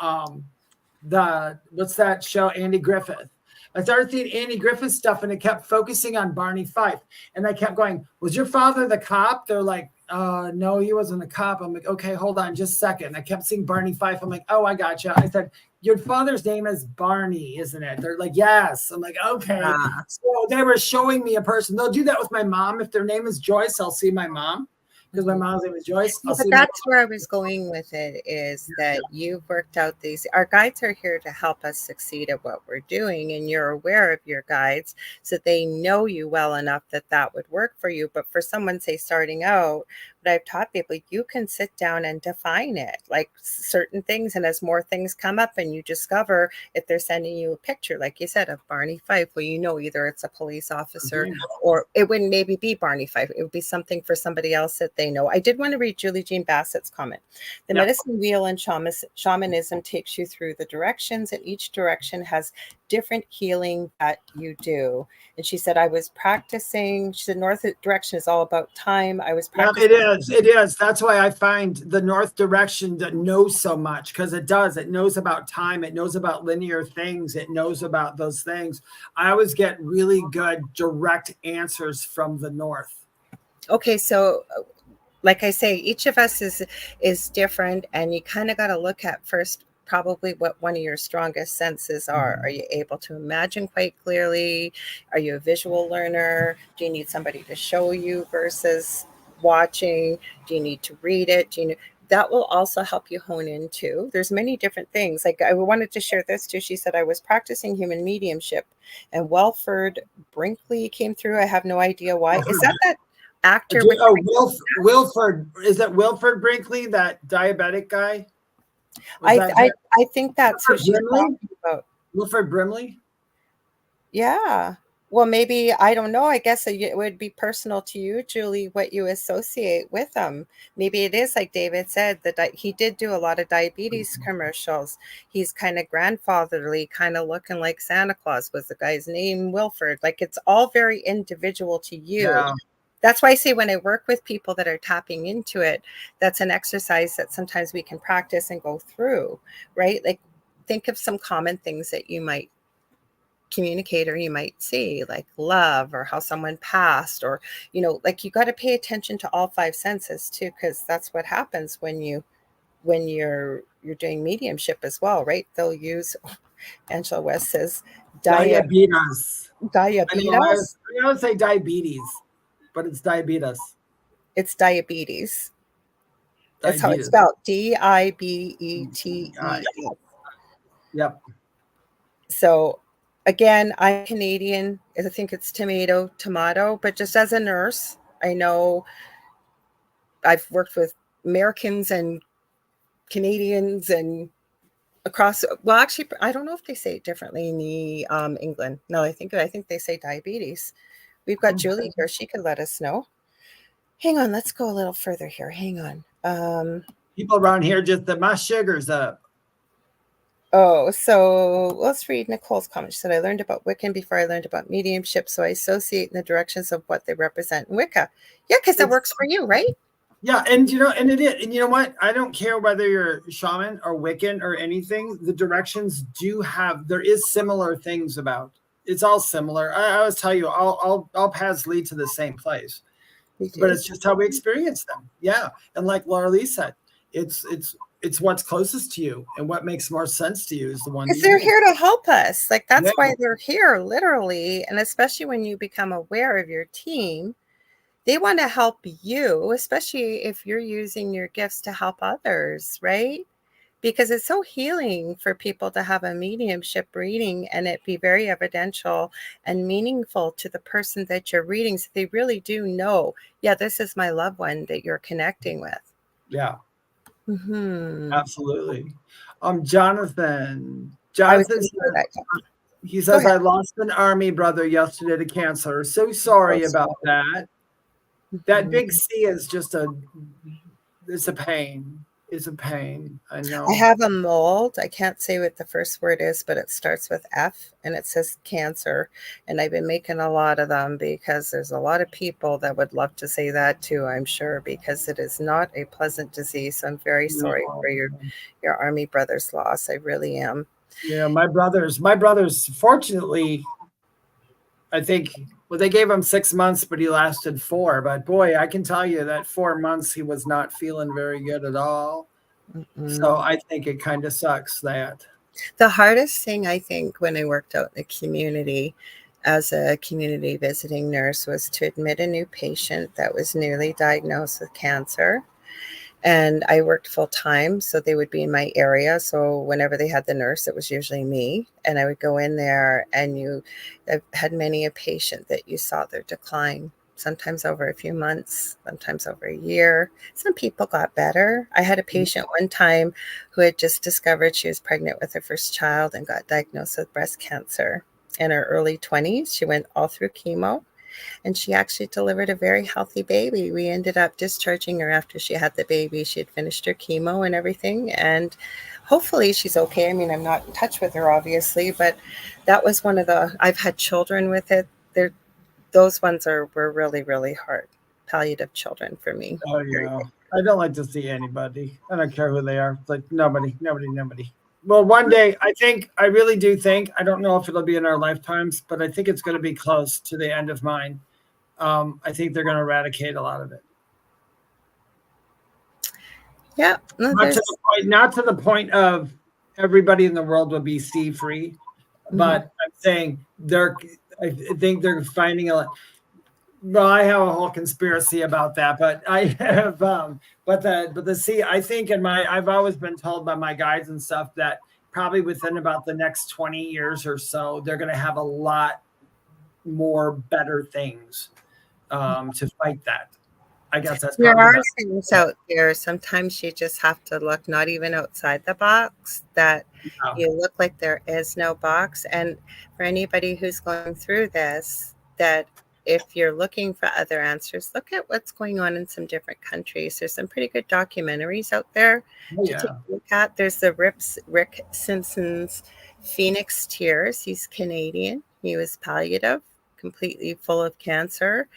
what's that show, Andy Griffith. I started seeing Andy Griffith stuff, and it kept focusing on Barney Fife. And I kept going, was your father the cop? They're like, no, he wasn't a cop. I'm like, okay, hold on just a second. I kept seeing Barney Fife. I'm like, oh, I gotcha. I said, your father's name is Barney, isn't it? They're like, yes. I'm like, okay. So they were showing me a person. They'll do that with my mom. If their name is Joyce, I'll see my mom. Because my mom's name is Joyce. Yeah, but that's where I was going with it, is that you've worked out these. Our guides are here to help us succeed at what we're doing, and you're aware of your guides, so they know you well enough that that would work for you. But for someone, say, starting out, what I've taught people, you can sit down and define it, like certain things. And as more things come up and you discover, if they're sending you a picture, like you said, of Barney Fife, well, either it's a police officer or it wouldn't maybe be Barney Fife. It would be something for somebody else that they know. I did want to read Julie Jean Bassett's comment. The medicine wheel in shamanism takes you through the directions, and each direction has different healing that you do. And she said, I was practicing. She said, north direction is all about time. I was practicing. It is. That's why I find the north direction that knows so much, because it does. It knows about time. It knows about linear things. It knows about those things. I always get really good direct answers from the north. Okay, so like I say, each of us is different, and you kind of got to look at first probably what one of your strongest senses are. Are you able to imagine quite clearly? Are you a visual learner? Do you need somebody to show you versus watching? Do you need to read it? Do you know? That will also help you hone into. There's many different things. Like I wanted to share this too. She said, I was practicing human mediumship and Welford Brinkley came through. I have no idea why. Is that actor with Wilford? Is that Wilford Brinkley, that diabetic guy? I think that's who she's talking about. Wilford Brimley? Yeah. Well, maybe, I don't know. I guess it would be personal to you, Julie, what you associate with him. Maybe it is like David said, that he did do a lot of diabetes commercials. He's kind of grandfatherly, kind of looking like Santa Claus. Was the guy's name Wilford? Like, it's all very individual to you. Yeah. That's why I say when I work with people that are tapping into it, that's an exercise that sometimes we can practice and go through, right? Like, think of some common things that you might communicate or you might see, like love or how someone passed, or like you got to pay attention to all five senses too, because that's what happens when you're doing mediumship as well, right? They'll use Angela West says diabetes. I would say diabetes, but it's diabetes. It's diabetes. That's how it's spelled. DIBETES. Yep. So again, I'm Canadian. I think it's tomato, but just as a nurse, I know I've worked with Americans and Canadians and across. Well, actually, I don't know if they say it differently in the England. No, I think they say diabetes. We've got Julie here. She could let us know. Hang on, let's go a little further here. Hang on. People around here just my sugar's up. Oh, so let's read Nicole's comment. She said, I learned about Wiccan before I learned about mediumship, so I associate in the directions of what they represent in Wicca. Yeah, because that works for you, right? Yeah, and it is. And you know what? I don't care whether you're shaman or Wiccan or anything. The directions there is similar things about. It's all similar. I always tell you, all paths lead to the same place. But it's just how we experience them. Yeah. And like Lorilei said, it's what's closest to you, and what makes more sense to you is the one. Because they're here to help us. Like, that's why they're here, literally. And especially when you become aware of your team, they want to help you, especially if you're using your gifts to help others, right? Because it's so healing for people to have a mediumship reading and it be very evidential and meaningful to the person that you're reading. So they really do know, yeah, this is my loved one that you're connecting with. Yeah. Mm-hmm. Absolutely. Jonathan says, he says, I lost an army brother yesterday to cancer. So sorry about that. Mm-hmm. That big C is just it's a pain. It's a pain. I know. I have a mold. I can't say what the first word is, but it starts with F and it says cancer. And I've been making a lot of them because there's a lot of people that would love to say that too, I'm sure, because it is not a pleasant disease. So I'm very sorry for your army brother's loss. I really am. Yeah, my brothers, fortunately, I think, well, they gave him 6 months, but he lasted 4. But boy, I can tell you that 4 months he was not feeling very good at all. Mm-hmm. So I think it kind of sucks that. The hardest thing, I think, when I worked out in the community as a community visiting nurse was to admit a new patient that was newly diagnosed with cancer. And I worked full time, so they would be in my area. So whenever they had the nurse, it was usually me. And I would go in there, and I've had many a patient that you saw their decline, sometimes over a few months, sometimes over a year. Some people got better. I had a patient one time who had just discovered she was pregnant with her first child and got diagnosed with breast cancer in her early 20s. She went all through chemo. And she actually delivered a very healthy baby. We ended up discharging her after she had the baby. She had finished her chemo and everything. And hopefully she's okay. I mean, I'm not in touch with her, obviously, but that was one of I've had children with it. Those ones were really, really hard. Palliative children for me. Oh, yeah. I don't like to see anybody. I don't care who they are. It's like nobody. Well, one day, I really do think, I don't know if it'll be in our lifetimes, but I think it's going to be close to the end of mine. I think they're going to eradicate a lot of it. Yeah. No, not to the point of everybody in the world will be C-free, but I'm saying I think they're finding Well, I have a whole conspiracy about that, but I have, but the see, I think I've always been told by my guides and stuff that probably within about the next 20 years or so, they're going to have a lot more better things to fight that. I guess that's There probably the are best. things out there. Sometimes you just have to look not even outside the box, that Yeah. you look like there is no box. And for anybody who's going through this, that if you're looking for other answers, look at what's going on in some different countries. There's some pretty good documentaries out there Oh, to take yeah. a look at. There's the Rick Simpson's Phoenix Tears. He's Canadian. He was palliative, completely full of cancer,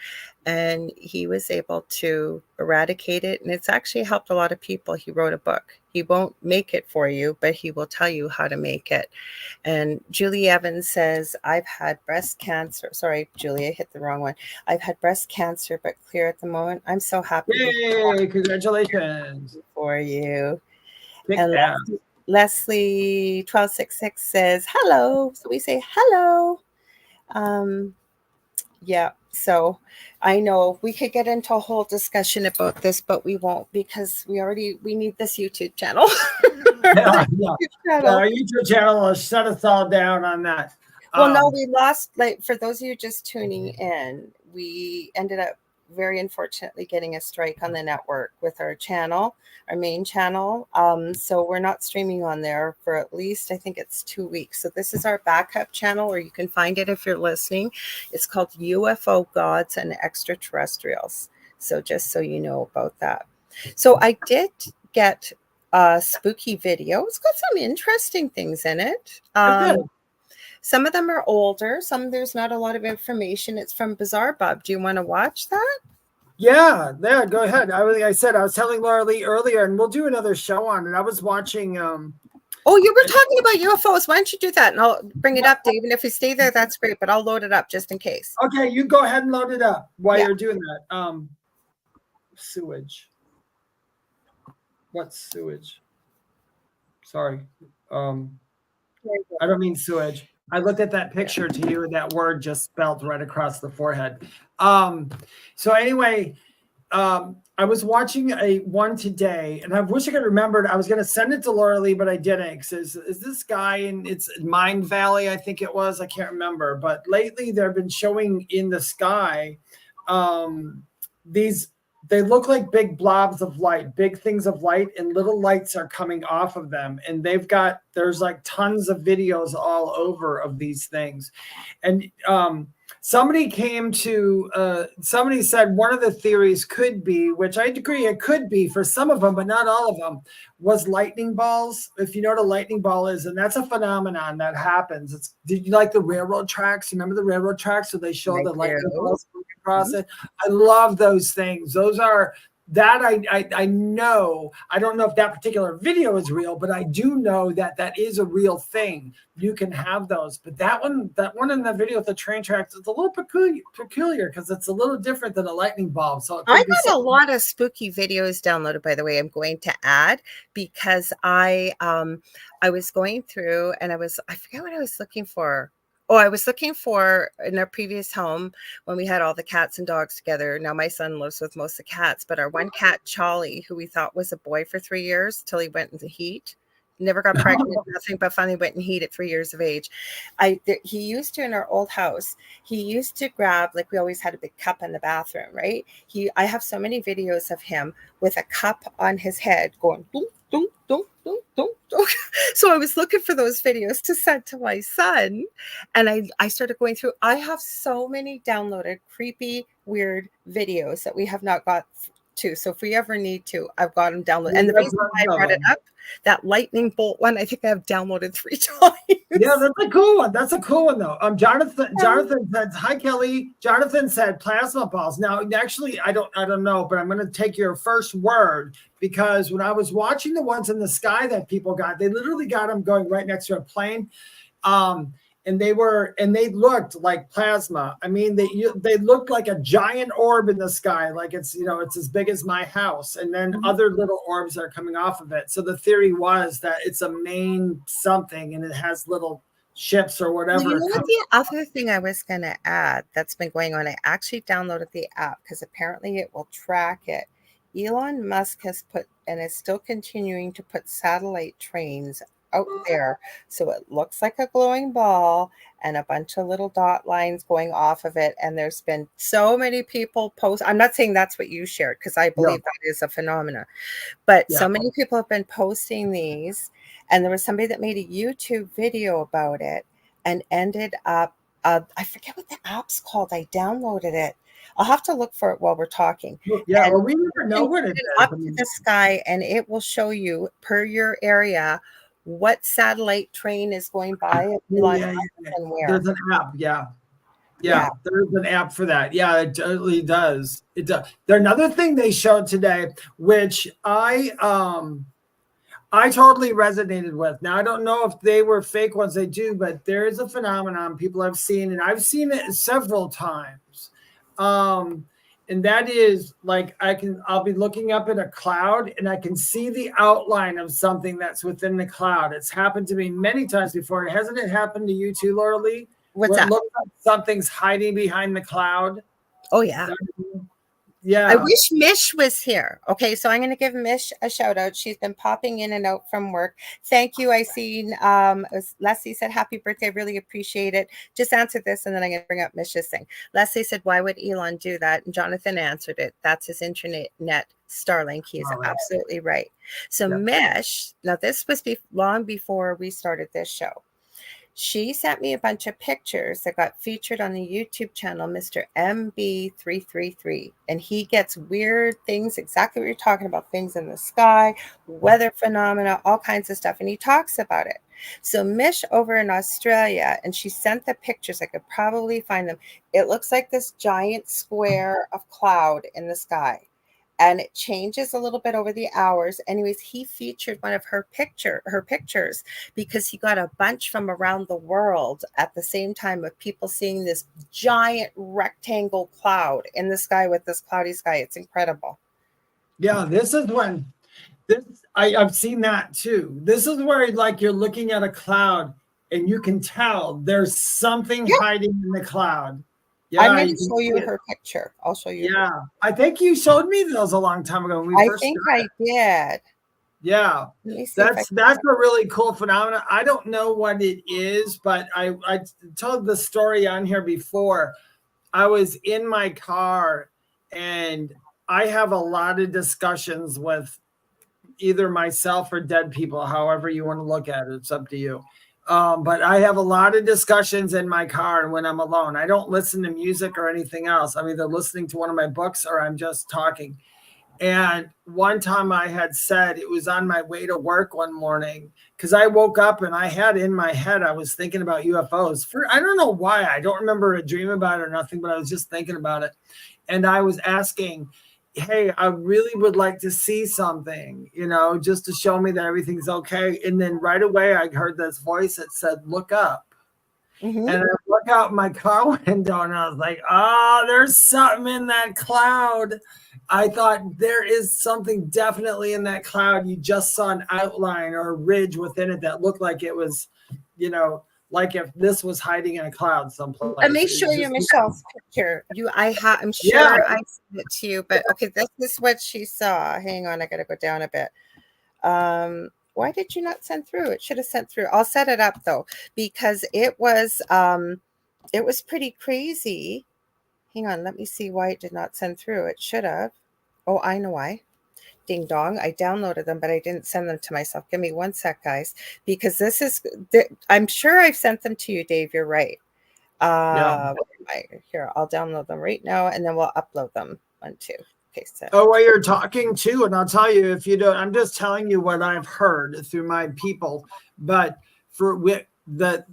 and he was able to eradicate it, and it's actually helped a lot of people. He wrote a book. He won't make it for you, but he will tell you how to make it. And Julie Evans says, I've had breast cancer. Sorry, Julie, I hit the wrong one. I've had breast cancer, but clear at the moment. I'm so happy to Yay! Congratulations. for you. Kick And ass. Leslie 1266 says, hello. So we say hello. Yeah. So I know we could get into a whole discussion about this, but we won't, because we need this YouTube channel. Yeah, our YouTube channel will shut us all down on that. Well, no, we lost, like, for those of you just tuning in, we ended up very unfortunately getting a strike on the network with our channel, our main channel. So we're not streaming on there for at least, I think it's 2 weeks. So this is our backup channel, where you can find it if you're listening. It's called UFO Gods and Extraterrestrials. So just so you know about that. So I did get a spooky video. It's got some interesting things in it. Some of them are older. Some there's not a lot of information. It's from Bizarre Bob. Do you want to watch that? Yeah, go ahead. I said I was telling Lorilei earlier, and we'll do another show on it. I was watching. Oh, you were talking about UFOs. Why don't you do that, and I'll bring it up, Dave. And if you stay there, that's great. But I'll load it up just in case. Okay, you go ahead and load it up while you're doing that. Sewage. What's sewage? Sorry. I don't mean sewage. I looked at that picture to you, and that word just spelled right across the forehead. So anyway, I was watching one today, and I wish I could remember it. I was going to send it to Lorilei, but I didn't. Because is this guy in it's Mind Valley? I think it was. I can't remember. But lately, they've been showing in the sky these. They look like big blobs of light, big things of light, and little lights are coming off of them. And there's like tons of videos all over of these things. And somebody said one of the theories could be, which I agree it could be for some of them, but not all of them, was lightning balls. If you know what a lightning ball is, and that's a phenomenon that happens. Did you like the railroad tracks? Remember the railroad tracks? So they show the lightning balls across it. I love those things. Those are that I know. I don't know if that particular video is real, but I do know that is a real thing. You can have those. But that one in the video with the train tracks, it's a little peculiar because it's a little different than a lightning bulb. So I got a lot of spooky videos downloaded, by the way. I'm going to add, because I was going through, and I forget what I was looking for. Oh, I was looking for, in our previous home, when we had all the cats and dogs together. Now my son lives with most of the cats, but our one cat, Charlie, who we thought was a boy for 3 years till he went into heat, never got pregnant, nothing, but finally went in heat at 3 years of age. He used to, in our old house, he used to grab, like, we always had a big cup in the bathroom, right? I have so many videos of him with a cup on his head going dunk, dunk, dunk, dunk, dunk, dunk. So I was looking for those videos to send to my son, and I started going through. I have so many downloaded creepy, weird videos that we have not got to. So if we ever need to, I've got them downloaded. And the reason why I brought it up, that lightning bolt one, I think I have downloaded 3 times. Yeah, that's a cool one. That's a cool one, though. Jonathan said, "Hi, Kelly." Jonathan said plasma balls. Now, actually, I don't know, but I'm going to take your first word, because when I was watching the ones in the sky that people got, they literally got them going right next to a plane. And they looked like plasma. I mean, they looked like a giant orb in the sky, like it's as big as my house, and then other little orbs are coming off of it. So the theory was that it's a main something, and it has little ships or whatever. Well, you know what the other thing I was going to add that's been going on? I actually downloaded the app because apparently it will track it. Elon Musk has put and is still continuing to put satellite trains out there. So it looks like a glowing ball and a bunch of little dot lines going off of it. And there's been so many people post. I'm not saying that's what you shared because I believe that is a phenomenon. But so many people have been posting these. And there was somebody that made a YouTube video about it and ended up, I forget what the app's called. I downloaded it. I'll have to look for it while we're talking. Yeah, and well, we never know what it is. Up to the sky, and it will show you per your area what satellite train is going by and where. There's an app, yeah. There's an app for that. Yeah, it totally does. It does. There's another thing they showed today, which I totally resonated with. Now, I don't know if they were fake ones, they do, but there is a phenomenon people have seen, and I've seen it several times. And that is like I'll be looking up at a cloud and I can see the outline of something that's within the cloud. It's happened to me many times before. Hasn't it happened to you too, Lorilei? What's that? It looks like something's hiding behind the cloud. Oh, yeah. Yeah. I wish Mish was here. Okay, so I'm going to give Mish a shout out. She's been popping in and out from work. Thank you. I seen Leslie said, happy birthday. I really appreciate it. Just answer this and then I'm going to bring up Mish's thing. Leslie said, why would Elon do that? And Jonathan answered it. That's his internet Starlink. He is absolutely right. So Mish, now this was long before we started this show. She sent me a bunch of pictures that got featured on the YouTube channel, Mr. MB333. And he gets weird things, exactly what you're talking about, things in the sky, weather phenomena, all kinds of stuff. And he talks about it. So Mish over in Australia, and she sent the pictures. I could probably find them. It looks like this giant square of cloud in the sky. And it changes a little bit over the hours. Anyways, he featured one of her pictures because he got a bunch from around the world at the same time of people seeing this giant rectangle cloud in the sky with this cloudy sky. It's incredible. Yeah, this is when I've seen that too. This is where like you're looking at a cloud and you can tell there's something hiding in the cloud. Yeah, I'm going to show you her picture. I'll show you. Yeah, I think you showed me those a long time ago. When we first think started. I did. Yeah, that's a really cool phenomenon. I don't know what it is, but I told the story on here before. I was in my car, and I have a lot of discussions with either myself or dead people, however you want to look at it. It's up to you. But I have a lot of discussions in my car when I'm alone. I don't listen to music or anything else. I'm either listening to one of my books or I'm just talking. And one time I had said, it was on my way to work one morning, because I woke up and I had in my head, I was thinking about UFOs. I don't know why. I don't remember a dream about it or nothing, but I was just thinking about it. And I was asking, hey, I really would like to see something, just to show me that everything's okay. And then right away, I heard this voice that said, look up. Mm-hmm. And I look out my car window and I was like, oh, there's something in that cloud. I thought there is something definitely in that cloud. You just saw an outline or a ridge within it that looked like it was, like if this was hiding in a cloud someplace. Let me show you Michelle's picture. I'm sure I sent it to you, but okay, this is what she saw. Hang on, I gotta go down a bit. Why did you not send through? It should have sent through. I'll set it up though, because it was pretty crazy. Hang on, let me see why it did not send through. It should have. Oh, I know why. Ding dong. I downloaded them, but I didn't send them to myself. Give me one sec, guys, because I'm sure I've sent them to you, Dave. You're right. Here, I'll download them right now, and then we'll upload them. 1, 2. Okay, so. Oh, well, you're talking too, and I'll tell you, if you don't, I'm just telling you what I've heard through my people. But for the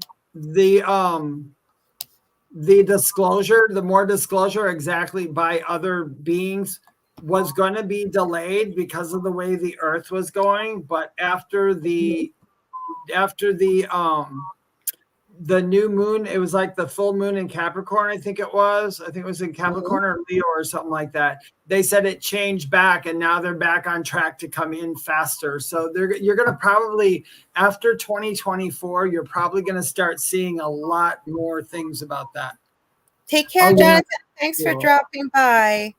disclosure, the more disclosure exactly by other beings was going to be delayed because of the way the earth was going. But after the the new moon, it was like the full moon in Capricorn, I think it was. I think it was in Capricorn or Leo or something like that. They said it changed back, and now they're back on track to come in faster. So you're going to probably, after 2024, you're probably going to start seeing a lot more things about that. Take care, Jonathan. Thanks for dropping by.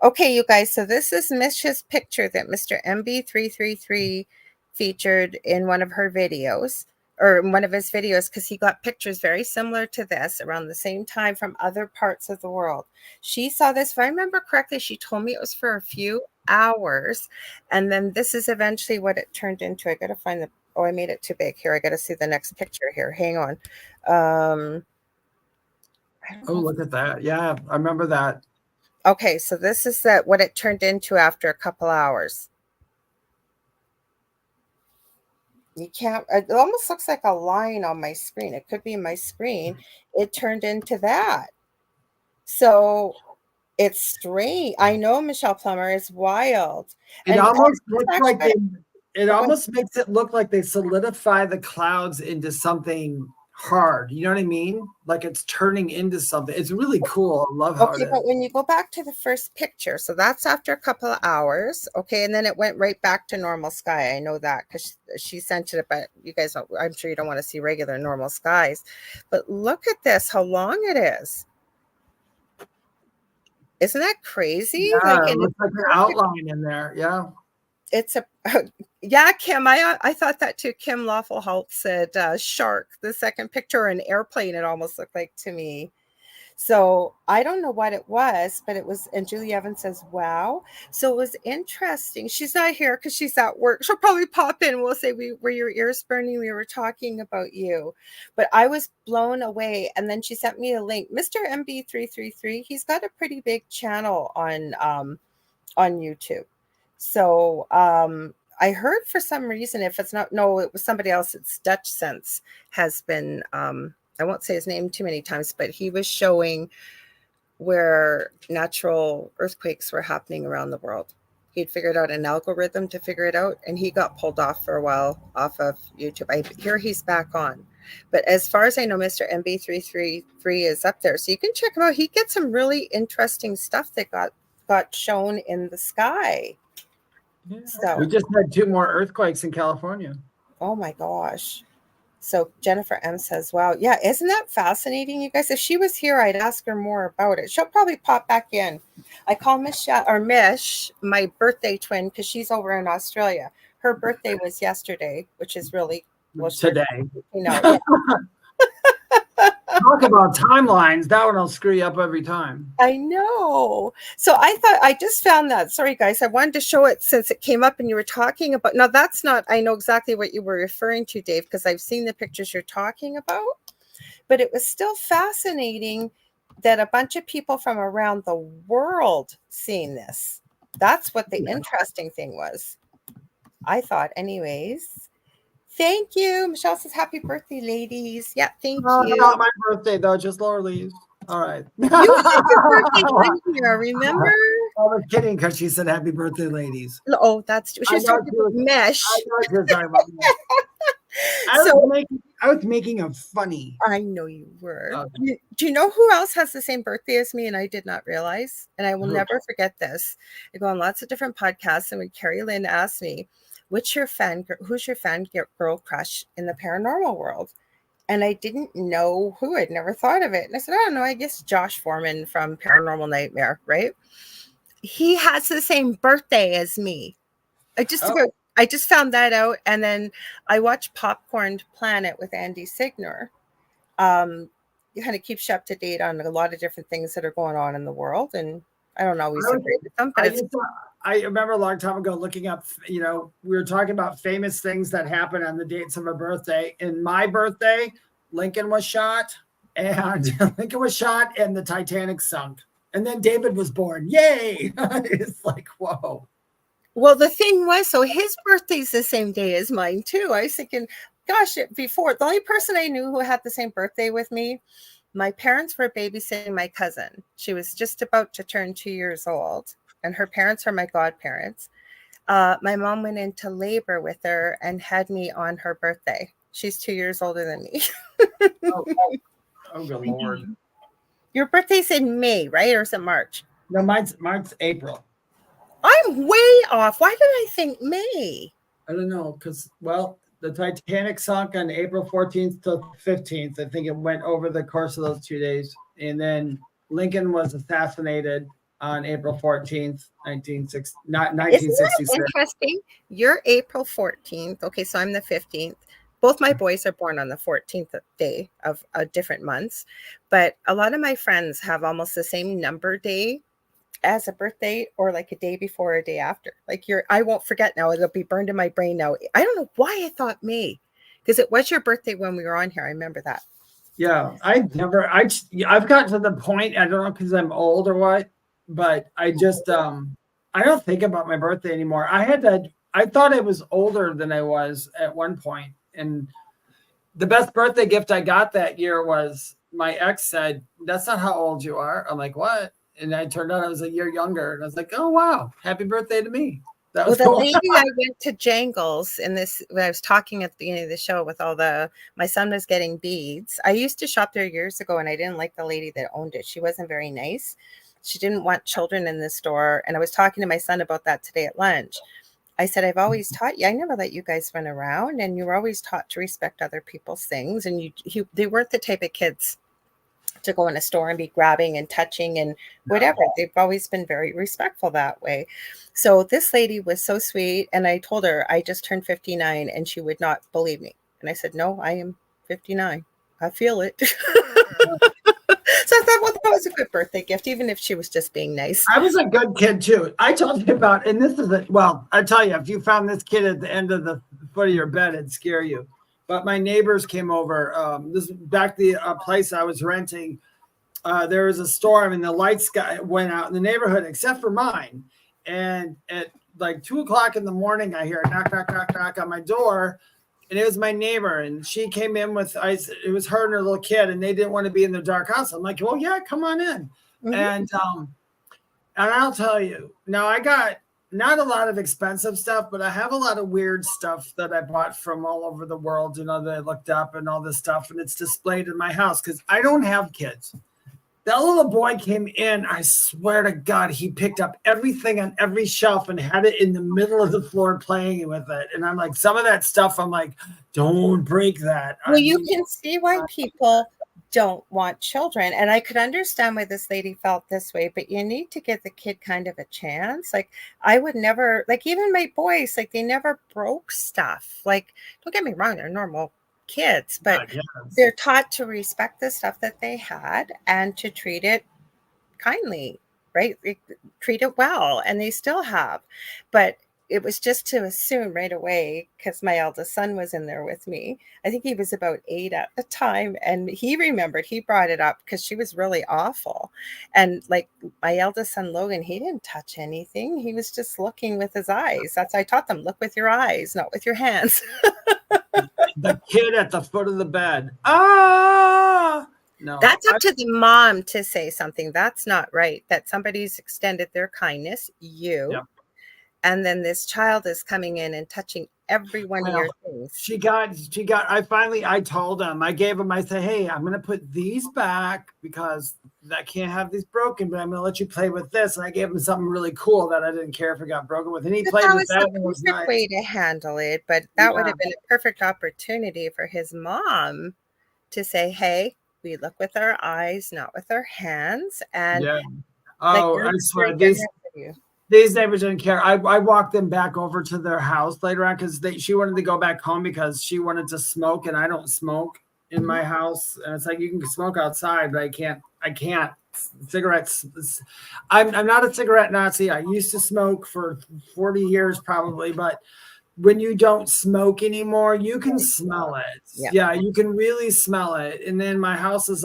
Okay, you guys, so this is Mish's picture that Mr. MB333 featured in one of her videos, or in one of his videos, because he got pictures very similar to this around the same time from other parts of the world. She saw this, if I remember correctly, she told me it was for a few hours, and then this is eventually what it turned into. I got to find the, oh, I made it too big. Here, I got to see the next picture here. Hang on. Oh, look at that. Yeah, I remember that. Okay, so this is what it turned into after a couple hours. You can't, it almost looks like a line on my screen. It could be my screen. It turned into that. So it's strange. I know, Michelle Plummer, is wild. It almost looks like it almost makes it look like they solidify the clouds into something hard. You know what I mean? Like it's turning into something. It's really cool. I love how it is. But when you go back to the first picture, so that's after a couple of hours. Okay. And then it went right back to normal sky. I know that because she sent it, but you guys don't, I'm sure you don't want to see regular normal skies. But look at this, how long it is. Isn't that crazy? Yeah, like, it looks like an outline in there. Yeah. It's a, yeah, Kim, I thought that too. Kim Lawful Halt said shark, the second picture, an airplane, it almost looked like to me. So I don't know what it was, but it was, and Julie Evans says, wow. So it was interesting. She's not here because she's at work. She'll probably pop in. We'll say, were your ears burning? We were talking about you. But I was blown away. And then she sent me a link. Mr. MB333, he's got a pretty big channel on YouTube. So I heard for some reason, if it's not, no, it was somebody else, it's Dutch Sense has been, I won't say his name too many times, but he was showing where natural earthquakes were happening around the world. He'd figured out an algorithm to figure it out, and he got pulled off for a while off of YouTube. I hear he's back on. But as far as I know, Mr. MB333 is up there. So you can check him out. He gets some really interesting stuff that got shown in the sky. Yeah. So we just had 2 more earthquakes in California. Oh my gosh. So Jennifer M says, wow, yeah, isn't that fascinating, you guys? If she was here, I'd ask her more about it. She'll probably pop back in. I call Mish my birthday twin, because she's over in Australia. Her birthday was yesterday, which is really today. You know, yeah. Talk about timelines. That one will screw you up every time. I know. So I thought, I just found that. Sorry, guys. I wanted to show it since it came up and you were talking about. Now, that's not, I know exactly what you were referring to, Dave, because I've seen the pictures you're talking about. But it was still fascinating that a bunch of people from around the world seeing this. That's what the interesting thing was. I thought, anyways. Thank you. Michelle says, happy birthday, ladies. Yeah, thank you. Not my birthday, though, just Lorilei. All right. You said your birthday one year, remember? I was kidding because she said happy birthday, ladies. Oh, that's true. She was talking about Mesh. I was making a funny. I know you were. Okay. Do you know who else has the same birthday as me? And I did not realize. And I will never forget this. I go on lots of different podcasts. And when Carrie Lynn asked me, who's your fangirl crush in the paranormal world? And I didn't know who. I'd never thought of it. And I said, I don't know, I guess Josh Foreman from Paranormal Nightmare, right? He has the same birthday as me. I just found that out. And then I watched Popcorn Planet with Andy Signer. It kind of keeps you up to date on a lot of different things that are going on in the world. And I don't always agree with them, but I remember a long time ago looking up, we were talking about famous things that happen on the dates of a birthday. In my birthday, Lincoln was shot, and the Titanic sunk. And then David was born. Yay! It's like, whoa. Well, the thing was, so his birthday's the same day as mine, too. I was thinking, gosh, before, the only person I knew who had the same birthday with me, my parents were babysitting my cousin. She was just about to turn 2 years old. And her parents are my godparents. My mom went into labor with her and had me on her birthday. She's 2 years older than me. Oh, good Lord. Your birthday's in May, right? Or is it March? No, mine's April. I'm way off. Why did I think May? I don't know, because, well, the Titanic sunk on April 14th to 15th. I think it went over the course of those 2 days. And then Lincoln was assassinated on April 14th, 1966. Isn't that interesting? You're April 14th. Okay, so I'm the 15th. Both my boys are born on the 14th day of different months. But a lot of my friends have almost the same number day as a birthday, or like a day before or a day after. Like I won't forget now. It'll be burned in my brain now. I don't know why I thought May, because it was your birthday when we were on here. I remember that. Yeah, I've gotten to the point, I don't know because I'm old or what, but I just I don't think about my birthday anymore. I thought I was older than I was at one point. And the best birthday gift I got that year was my ex said, "That's not how old you are." I'm like, "What?" And I turned out I was a year younger. And I was like, "Oh, wow. Happy birthday to me." That was the cool. lady I went to Jangles when I was talking at the beginning of the show with my son was getting beads. I used to shop there years ago, and I didn't like the lady that owned it. She wasn't very nice. She didn't want children in the store. And I was talking to my son about that today at lunch. I said, I've always taught you, I never let you guys run around, and you were always taught to respect other people's things. And they weren't the type of kids to go in a store and be grabbing and touching and whatever. They've always been very respectful that way. So this lady was so sweet. And I told her I just turned 59, and she would not believe me. And I said, no, I am 59. I feel it. So I thought, well, that was a good birthday gift, even if she was just being nice. I was a good kid too. I told you about, and this is I tell you, if you found this kid at the end of the foot of your bed, it'd scare you. But my neighbors came over. This back the place I was renting. There was a storm, and the lights went out in the neighborhood, except for mine. And at like 2:00 in the morning, I hear a knock, knock, knock, knock on my door. And it was my neighbor, and she came in with it was her and her little kid, and they didn't want to be in the dark house. I'm like, well, yeah, come on in. Mm-hmm. And I'll tell you, now I got not a lot of expensive stuff, but I have a lot of weird stuff that I bought from all over the world, that I looked up and all this stuff, and it's displayed in my house because I don't have kids. That little boy came in, I swear to God, he picked up everything on every shelf and had it in the middle of the floor playing with it. And I'm like, some of that stuff, I'm like, don't break that. Well, you can see why people don't want children. And I could understand why this lady felt this way, but you need to give the kid kind of a chance. Like, I would never, like, even my boys, like, they never broke stuff. Like, don't get me wrong, they're normal kids, but they're taught to respect the stuff that they had and to treat it kindly, right? Treat it well, and they still have. But it was just to assume right away, because my eldest son was in there with me. I think he was about 8 at the time, and he remembered, he brought it up because she was really awful. And like my eldest son Logan, he didn't touch anything. He was just looking with his eyes. That's I taught them, look with your eyes, not with your hands. The kid at the foot of the bed. Ah, no. That's up to the mom to say something. That's not right. That somebody's extended their kindness, Yep. And then this child is coming in and touching every one of your things. I told him, I gave him, I said, hey, I'm going to put these back because I can't have these broken, but I'm going to let you play with this. And I gave him something really cool that I didn't care if it got broken with. And he played with that. That was the perfect way to handle it, but that would have been a perfect opportunity for his mom to say, hey, we look with our eyes, not with our hands. And I swear, these neighbors didn't care. I walked them back over to their house later on because she wanted to go back home because she wanted to smoke, and I don't smoke in my house. And it's like, you can smoke outside, but I can't. Cigarettes. I'm not a cigarette Nazi. I used to smoke for 40 years probably, but when you don't smoke anymore, you can smell it. Yeah, you can really smell it. And then my house has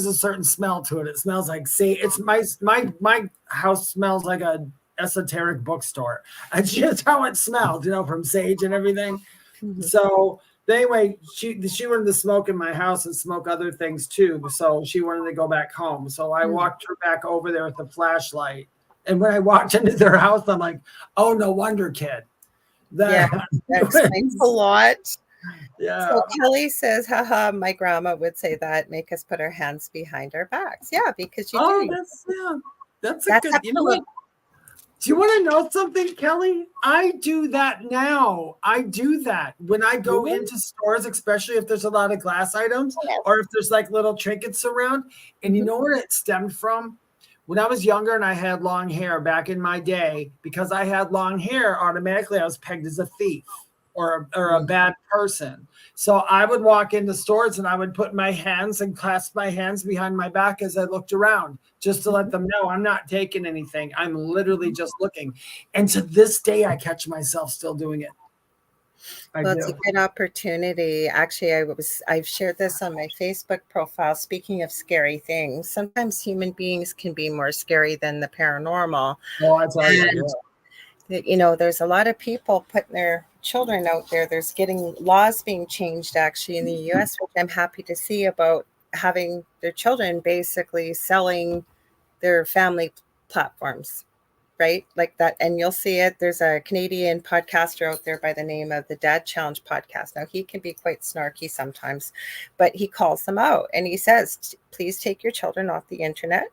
a certain smell to it. It smells like it's my house smells like a esoteric bookstore. That's just how it smells, from sage and everything. Mm-hmm. So anyway, she wanted to smoke in my house and smoke other things too. So she wanted to go back home. So I walked her back over there with the flashlight. And when I walked into their house, I'm like, oh, no wonder, kid. That explains a lot. Yeah. So Kelly says, haha, my grandma would say that, make us put our hands behind our backs. Yeah, because you Oh, do. that's a That's good, you know what? absolutely. Do you want to know something, Kelly? I do that now. I do that when I go into stores, especially if there's a lot of glass items or if there's like little trinkets around. And you know where it stemmed from? When I was younger and I had long hair back in my day, because I had long hair, automatically I was pegged as a thief or a bad person. So I would walk into stores and I would put my hands and clasp my hands behind my back as I looked around, just to let them know I'm not taking anything. I'm literally just looking. And to this day, I catch myself still doing it. Well, it's a good opportunity. Actually, I've shared this on my Facebook profile. Speaking of scary things, sometimes human beings can be more scary than the paranormal. Oh, I tell you. You know, there's a lot of people putting their children out there. There's getting laws being changed actually in the US, which I'm happy to see, about having their children basically selling their family platforms, right? Like that. And you'll see it. There's a Canadian podcaster out there by the name of the Dad Challenge podcast. Now, he can be quite snarky sometimes, but he calls them out and he says, please take your children off the internet.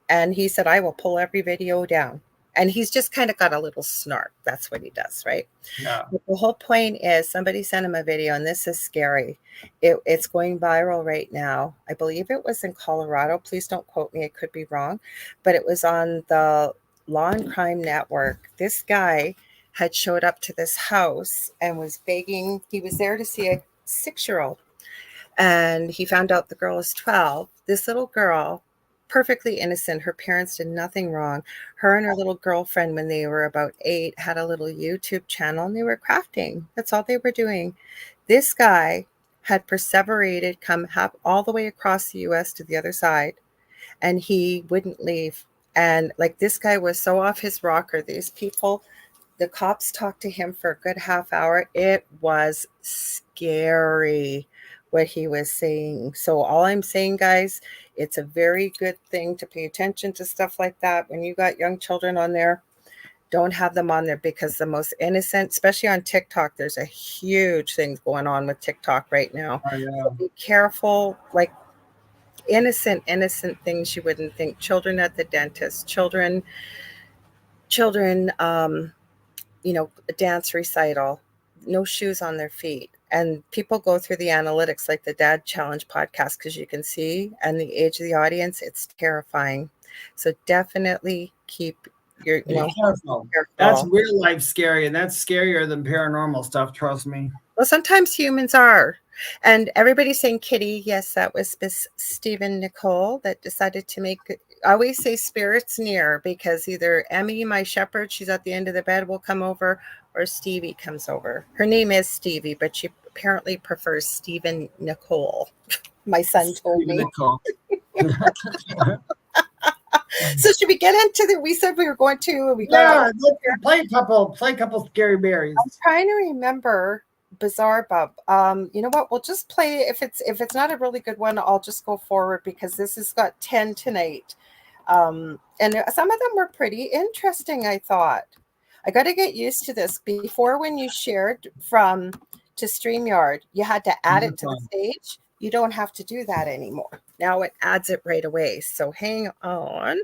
And he said, I will pull every video down. And he's just kind of got a little snark. That's what he does, right? Yeah. But the whole point is somebody sent him a video, and this is scary. It's going viral right now. I believe it was in Colorado. Please don't quote me. I could be wrong. But it was on the Law and Crime Network. This guy had showed up to this house and was begging. He was there to see a 6-year-old. And he found out the girl is 12. This little girl, perfectly innocent. Her parents did nothing wrong. Her and her little girlfriend, when they were about 8, had a little YouTube channel and they were crafting. That's all they were doing. This guy had perseverated, come all the way across the US to the other side, and he wouldn't leave. And like, this guy was so off his rocker. These people, the cops talked to him for a good half hour. It was scary what he was saying. So all I'm saying, guys, it's a very good thing to pay attention to stuff like that. When you got young children on there, don't have them on there, because the most innocent, especially on TikTok, there's a huge thing going on with TikTok right now. Oh, yeah. So be careful, like innocent things you wouldn't think. Children at the dentist, children, you know, a dance recital, no shoes on their feet. And people go through the analytics like the Dad Challenge podcast, because you can see, and the age of the audience, it's terrifying. So definitely keep your, careful. That's real life scary, and that's scarier than paranormal stuff, trust me. Well, sometimes humans are. And everybody's saying Kitty. Yes, that was Miss Stephen Nicole that decided to make, I always say spirits near, because either Emmy, my shepherd, she's at the end of the bed, will come over, or Stevie comes over. Her name is Stevie, but she apparently prefers Stephen Nicole. My son told me. So should we get into the, we said we were going to, let's play a couple scary berries. I'm trying to remember Bizarre Bub. You know what? We'll just play, if it's not a really good one, I'll just go forward, because this has got 10 tonight. And some of them were pretty interesting, I thought. I got to get used to this. Before, when you shared to StreamYard, you had to add it to the stage. You don't have to do that anymore. Now it adds it right away. So hang on.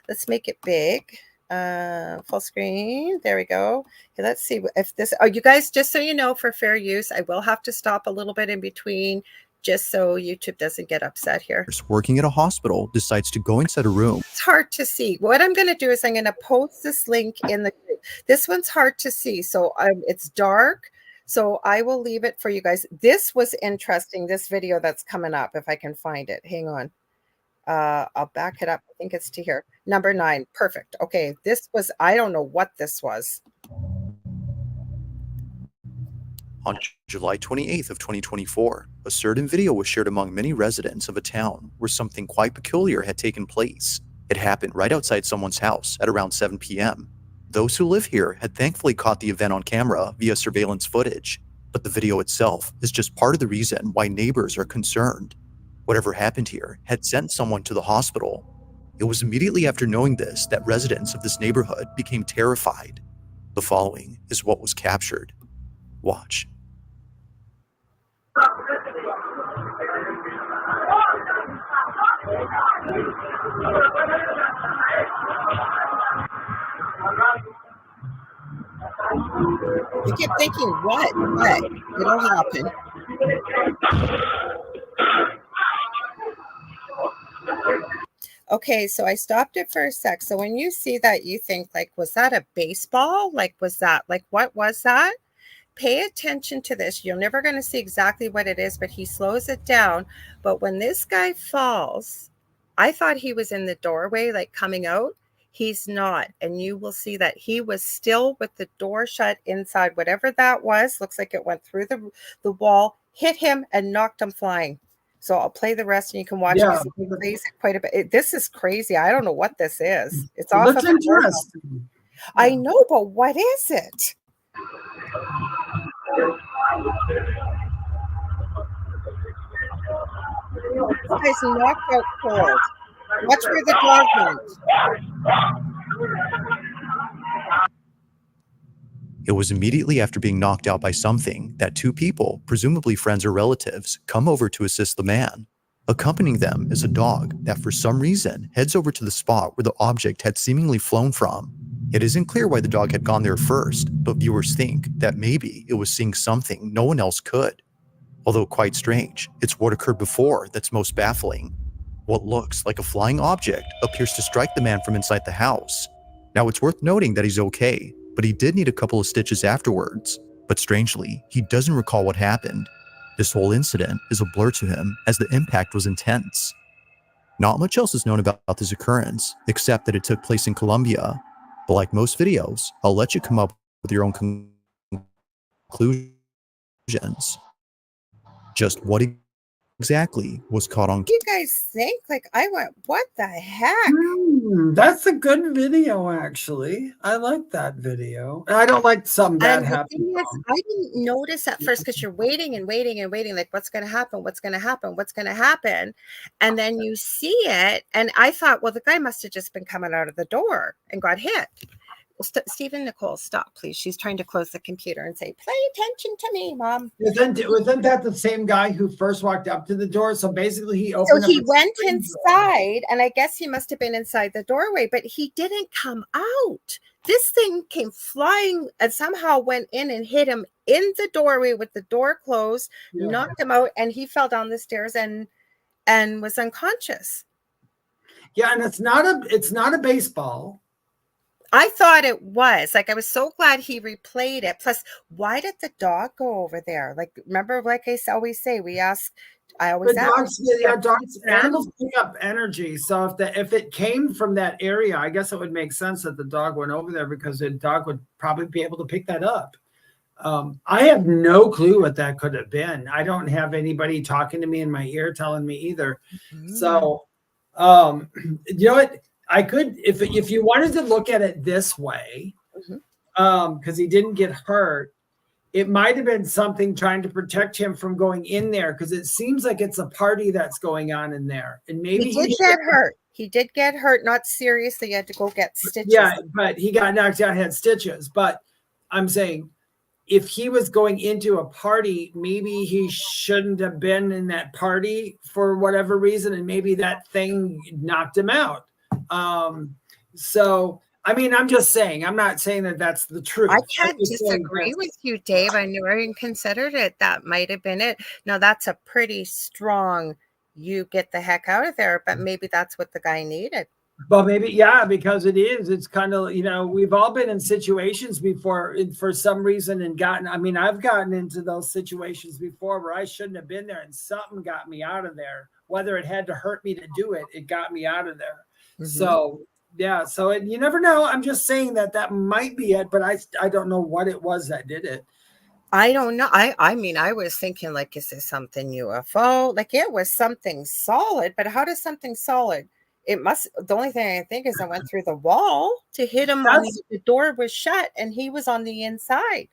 Let's make it big. Full screen. There we go. Okay, let's see if this, you guys, just so you know, for fair use, I will have to stop a little bit in between, just so YouTube doesn't get upset here. Working at a hospital decides to go inside a room. It's hard to see. What I'm going to do is I'm going to post this link in the group. This one's hard to see. So it's dark. So I will leave it for you guys. This was interesting, this video that's coming up, if I can find it. Hang on. I'll back it up. I think it's to here. Number 9. Perfect. Okay. This was, I don't know what this was. On July 28th of 2024, a certain video was shared among many residents of a town where something quite peculiar had taken place. It happened right outside someone's house at around 7 p.m. Those who live here had thankfully caught the event on camera via surveillance footage, but the video itself is just part of the reason why neighbors are concerned. Whatever happened here had sent someone to the hospital. It was immediately after knowing this that residents of this neighborhood became terrified. The following is what was captured. Watch. I kept thinking, what? It'll happen. Okay, so I stopped it for a sec. So when you see that, you think like, was that a baseball? Like, was that like, what was that? Pay attention to this. You're never going to see exactly what it is, but he slows it down. But when this guy falls, I thought he was in the doorway, like coming out. He's not. And you will see that he was still with the door shut inside. Whatever that was, looks like it went through the wall, hit him, and knocked him flying. So I'll play the rest and you can watch it. It plays it quite a bit. This is crazy. I don't know what this is. It's off of interesting. I know, but what is it? This guy's knocked out cold. Watch where the dog went. It was immediately after being knocked out by something that two people, presumably friends or relatives, come over to assist the man. Accompanying them is a dog that for some reason heads over to the spot where the object had seemingly flown from. It isn't clear why the dog had gone there first, but viewers think that maybe it was seeing something no one else could. Although quite strange, it's what occurred before that's most baffling. What looks like a flying object appears to strike the man from inside the house. Now it's worth noting that he's okay, but he did need a couple of stitches afterwards. But strangely, he doesn't recall what happened. This whole incident is a blur to him as the impact was intense. Not much else is known about this occurrence, except that it took place in Colombia. But like most videos, I'll let you come up with your own conclusions. Just what exactly was caught on You guys think? Like, I went, what the heck? That's a good video, actually. I like that video. I don't like something bad happening. I didn't notice at first because you're waiting and waiting and waiting, like, what's going to happen? What's going to happen? What's going to happen? And then you see it. And I thought, well, the guy must have just been coming out of the door and got hit. Stephen, Nicole, stop, please. She's trying to close the computer and say, pay attention to me, Mom. Wasn't that the same guy who first walked up to the door? So basically he opened So he went inside, and I guess he must have been inside the doorway, but he didn't come out. This thing came flying and somehow went in and hit him in the doorway with the door closed, knocked him out, and he fell down the stairs and was unconscious. Yeah, and it's not a baseball. I thought it was. Like, I was so glad he replayed it. Plus, why did the dog go over there? Like, remember, like I always say, Animals pick up energy. So if it came from that area, I guess it would make sense that the dog went over there because the dog would probably be able to pick that up. I have no clue what that could have been. I don't have anybody talking to me in my ear telling me either. So, you know what? I could, if you wanted to look at it this way, because he didn't get hurt, it might have been something trying to protect him from going in there, because it seems like it's a party that's going on in there. And maybe he did get hurt. He did get hurt, not seriously. He had to go get stitches. Yeah, but he got knocked out, had stitches. But I'm saying, if he was going into a party, maybe he shouldn't have been in that party for whatever reason, and maybe that thing knocked him out. So, I mean, I'm just saying, I'm not saying that that's the truth. I can't disagree with you, Dave. I never even considered it. That might have been it. Now, that's a pretty strong, you get the heck out of there, but maybe that's what the guy needed. But maybe, yeah, because it's kind of, we've all been in situations before for some reason I've gotten into those situations before where I shouldn't have been there and something got me out of there. Whether it had to hurt me to do it, it got me out of there. So, yeah, so you never know. I'm just saying that might be it, but I don't know what it was that did it. I don't know. I mean, I was thinking, like, is this something UFO? Like, it was something solid, but how does something solid? The only thing I think is I went through the wall to hit him. The door was shut and he was on the inside.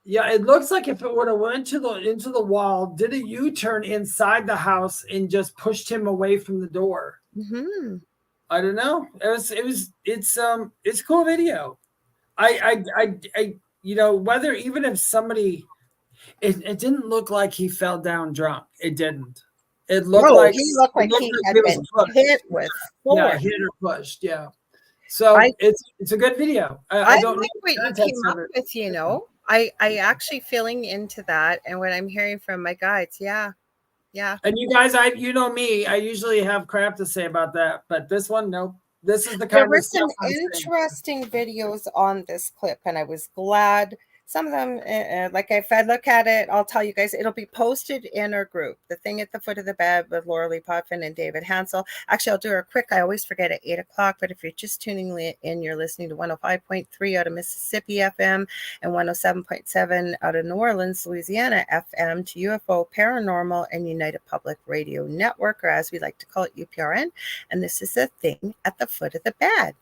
Yeah, it looks like if it would have went into the wall, did a U-turn inside the house and just pushed him away from the door. I don't know. It's a cool video. I whether even if somebody, it didn't look like he fell down drunk. It didn't. It looked No, like he looked like he had it was been pushed. hit with Yeah, force. hit or pushed. Yeah. So I it's a good video. I I don't know like what the you context came of up it. with, you know. I actually feeling into that, and what I'm hearing from my guides, yeah. And you guys, you know me, I usually have crap to say about that, but this one, nope. This is the There kind were of some stuff I'm saying. interesting videos on this clip, and I was glad. Some of them, like if I look at it, I'll tell you guys, it'll be posted in our group, The Thing at the Foot of the Bed with Lorilei Potvin and David Hanzel. Actually, I'll do a quick, I always forget at 8 o'clock, but if you're just tuning in, you're listening to 105.3 out of Mississippi FM and 107.7 out of New Orleans, Louisiana FM to UFO Paranormal and United Public Radio Network, or as we like to call it, UPRN. And this is The Thing at the Foot of the Bed.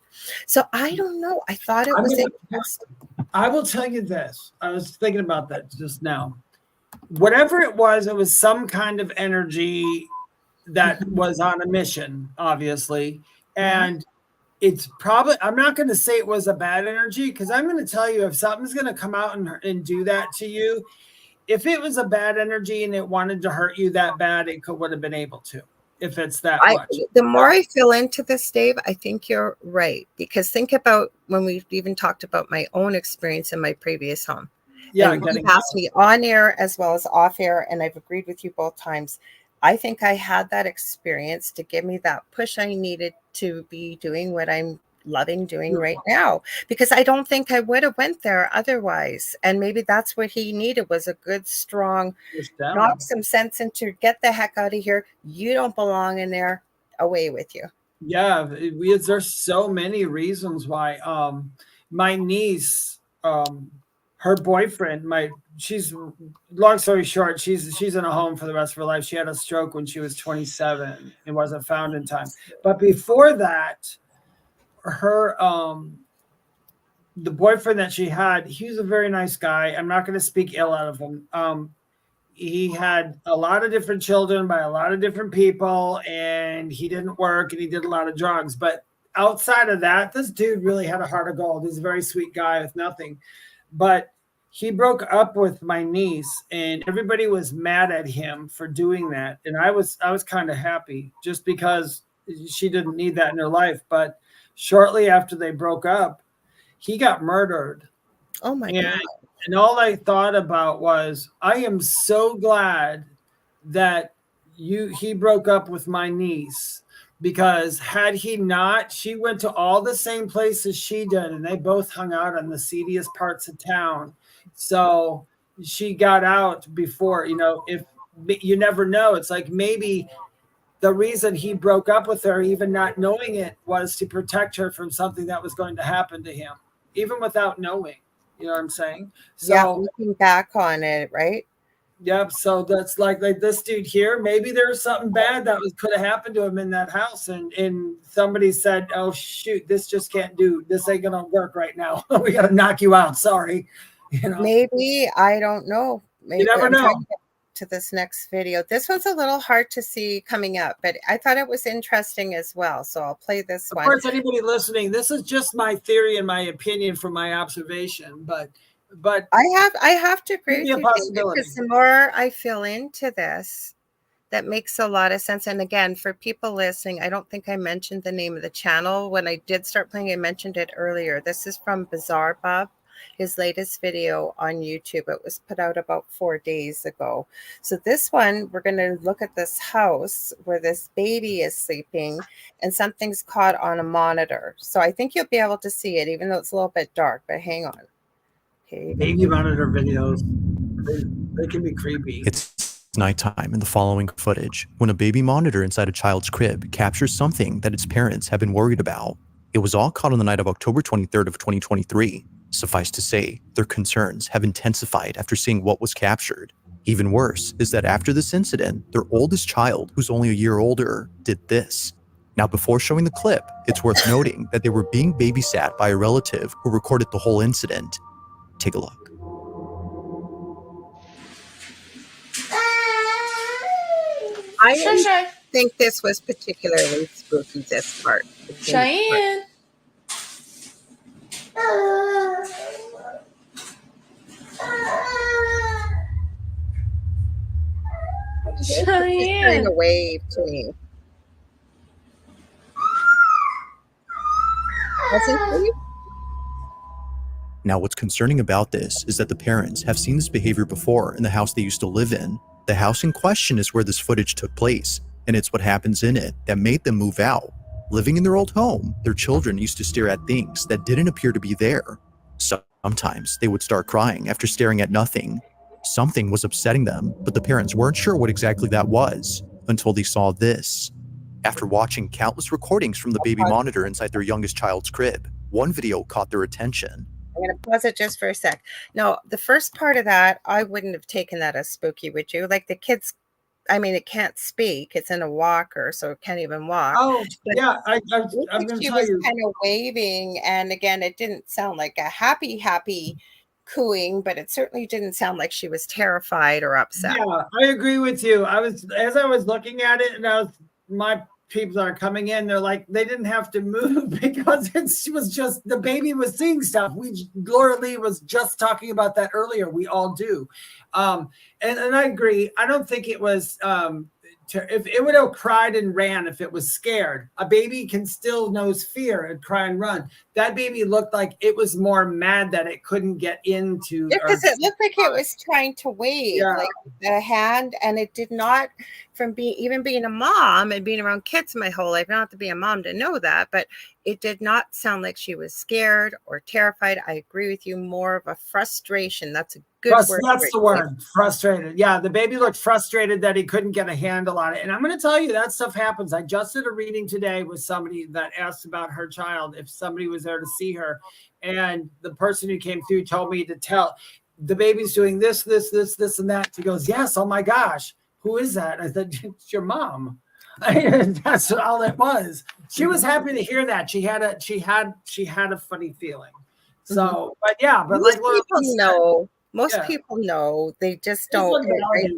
So I don't know. I thought it was interesting. I will tell you this. I was thinking about that just now. Whatever it was some kind of energy that was on a mission, obviously. And it's probably, I'm not going to say it was a bad energy, because I'm going to tell you, if something's going to come out and do that to you, if it was a bad energy and it wanted to hurt you that bad, it would have been able to, if it's that much. The more I feel into this, Dave, I think you're right. Because think about when we've even talked about my own experience in my previous home. Yeah, and you've asked me on air as well as off air, and I've agreed with you both times. I think I had that experience to give me that push I needed to be doing what I'm loving doing right now, because I don't think I would have went there otherwise. And maybe that's what he needed, was a good, strong, knock some sense into, get the heck out of here. You don't belong in there. Away with you. Yeah, there's so many reasons why. My niece, her boyfriend, she's, long story short, she's in a home for the rest of her life. She had a stroke when she was 27 and wasn't found in time. But before that, her the boyfriend that she had, he was a very nice guy. I'm not going to speak ill out of him. He had a lot of different children by a lot of different people, and he didn't work, and he did a lot of drugs. But outside of that, this dude really had a heart of gold. He's a very sweet guy with nothing. But he broke up with my niece, and everybody was mad at him for doing that. And I was kind of happy, just because she didn't need that in her life. But shortly after they broke up, he got murdered. Oh my God. And all I thought about was, I am so glad that he broke up with my niece, because had he not, she went to all the same places she did, and they both hung out on the seediest parts of town. So she got out before, if you never know, it's like maybe the reason he broke up with her, even not knowing it, was to protect her from something that was going to happen to him, even without knowing. You know what I'm saying? So, yeah, looking back on it, right? Yep. So that's like this dude here. Maybe there's something bad that could have happened to him in that house, and somebody said, "Oh shoot, this just can't do. This ain't gonna work right now. We got to knock you out. Sorry." Maybe, I don't know. Maybe, you never I'm know. trying to get to this next video. This one's a little hard to see coming up, but I thought it was interesting as well. So I'll play this one. Of course, anybody listening, this is just my theory and my opinion from my observation, but I have to agree with you, because the more I feel into this, that makes a lot of sense. And again, for people listening, I don't think I mentioned the name of the channel. When I did start playing, I mentioned it earlier. This is from Bizarre Bob, his latest video on YouTube. It was put out about 4 days ago. So this one, we're going to look at this house where this baby is sleeping and something's caught on a monitor. So I think you'll be able to see it, even though it's a little bit dark, but hang on. Okay. Baby monitor videos, they can be creepy. It's nighttime in the following footage when a baby monitor inside a child's crib captures something that its parents have been worried about. It was all caught on the night of October 23rd of 2023. Suffice to say, their concerns have intensified after seeing what was captured. Even worse is that after this incident, their oldest child, who's only a year older, did this. Now, before showing the clip, it's worth noting that they were being babysat by a relative who recorded the whole incident. Take a look. I didn't think this was particularly spooky, this part. Cheyenne. She's trying to wave to me. Wasn't she? Now, what's concerning about this is that the parents have seen this behavior before in the house they used to live in. The house in question is where this footage took place, and it's what happens in it that made them move out. Living in their old home, their children used to stare at things that didn't appear to be there. Sometimes they would start crying after staring at nothing. Something was upsetting them, but the parents weren't sure what exactly that was until they saw this. After watching countless recordings from the baby monitor inside their youngest child's crib, one video caught their attention. I'm going to pause it just for a sec. No, the first part of that, I wouldn't have taken that as spooky, would you? Like the kids, I mean, it can't speak. It's in a walker, so it can't even walk. Oh, but yeah. I'm going to she tell was you. kind of waving. And again, it didn't sound like a happy cooing, but it certainly didn't sound like she was terrified or upset. Yeah, I agree with you. As I was looking at it, and my people are coming in, they're like, they didn't have to move because it was just, the baby was seeing stuff. Lorilei was just talking about that earlier. We all do. And I agree. I don't think it was, if it would have cried and ran if it was scared. A baby can still knows fear and cry and run. That baby looked like it was more mad that it couldn't get into. Yeah, because it looked like it was trying to wave, like the hand, and it did not. From being a mom and being around kids my whole life, not to be a mom to know that, but it did not sound like she was scared or terrified. I agree with you. More of a frustration. That's a good word. That's the word. Frustrated. Yeah, the baby looked frustrated that he couldn't get a handle on it. And I'm going to tell you, that stuff happens. I just did a reading today with somebody that asked about her child, if somebody was there to see her. And the person who came through told me to tell, the baby's doing this, and that. She goes, yes, oh my gosh. Who is that? I said, it's your mom. That's all it was. She was happy to hear that. She had a funny feeling. So, but yeah, but most people know. Most people know. They just don't. Right?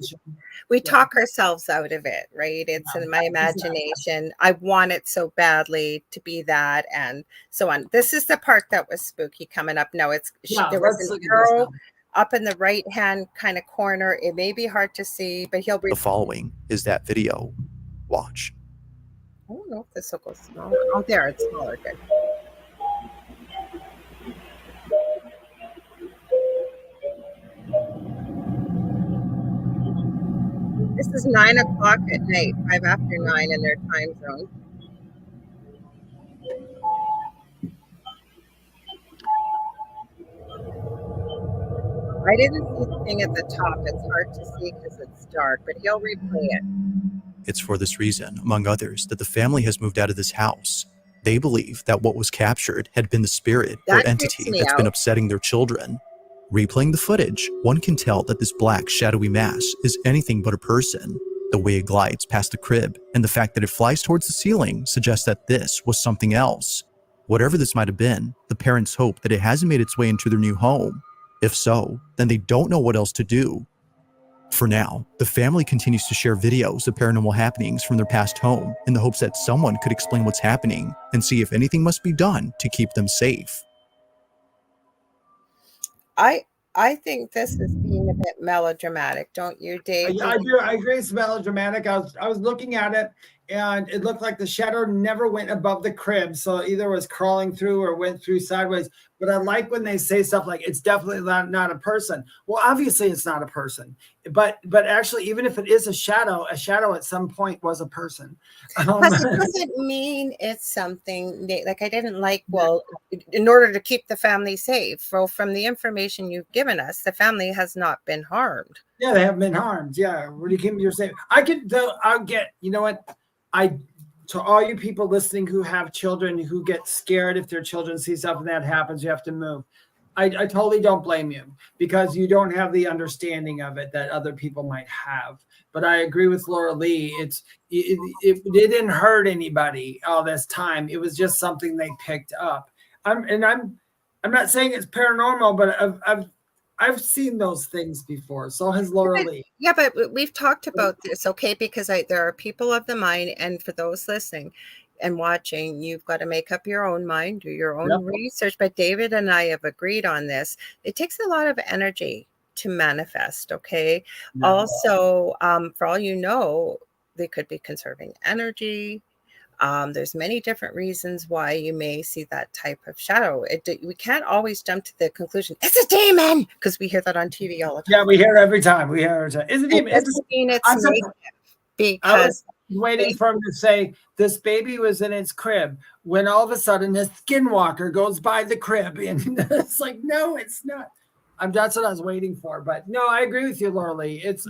We talk ourselves out of it, right? It's in my imagination. I want it so badly to be that, and so on. This is the part that was spooky coming up. No, there was an arrow up in the right-hand kind of corner. It may be hard to see, but he'll The following is that video. Watch. I don't know if this will go smaller. Oh, there, it's smaller. Good. This is 9 o'clock at night, 5 after 9 in their time zone. I didn't see the thing at the top. It's hard to see because it's dark, but he'll replay it. It's for this reason, among others, that the family has moved out of this house. They believe that what was captured had been the spirit or entity that's been upsetting their children. Replaying the footage, one can tell that this black, shadowy mass is anything but a person. The way it glides past the crib and the fact that it flies towards the ceiling suggests that this was something else. Whatever this might have been, the parents hope that it hasn't made its way into their new home. If so, then they don't know what else to do. For now, the family continues to share videos of paranormal happenings from their past home in the hopes that someone could explain what's happening and see if anything must be done to keep them safe. I think this is being a bit melodramatic, don't you, Dave? I do. I agree it's melodramatic. I was looking at it, and it looked like the shadow never went above the crib. So either was crawling through or went through sideways. But I like when they say stuff like, it's definitely not a person. Well, obviously it's not a person. But actually, even if it is a shadow at some point was a person. Because it doesn't mean it's something like I didn't like, well, in order to keep the family safe. Well, from the information you've given us, the family has not been harmed. Yeah, they haven't been harmed. Yeah, when you keep your safe. I'll get, you know what? To all you people listening who have children who get scared if their children see something that happens, you have to move. I totally don't blame you because you don't have the understanding of it that other people might have. But I agree with Lorilei. It didn't hurt anybody all this time. It was just something they picked up. I'm not saying it's paranormal, but I've seen those things before. So has Lorilei. Yeah, but we've talked about this, okay? Because there are people of the mind, and for those listening and watching, you've got to make up your own mind, do your own research. But David and I have agreed on this. It takes a lot of energy to manifest. Okay. Yeah. Also, for all you know, they could be conserving energy. There's many different reasons why you may see that type of shadow. We can't always jump to the conclusion, it's a demon, because we hear that on TV all the time. Yeah, we hear every time. We hear it. Is it It doesn't mean it's negative, I because was waiting for him to say this baby was in its crib when all of a sudden a skinwalker goes by the crib, and it's like, no, it's not. That's what I was waiting for. But no, I agree with you, Lorilei. It's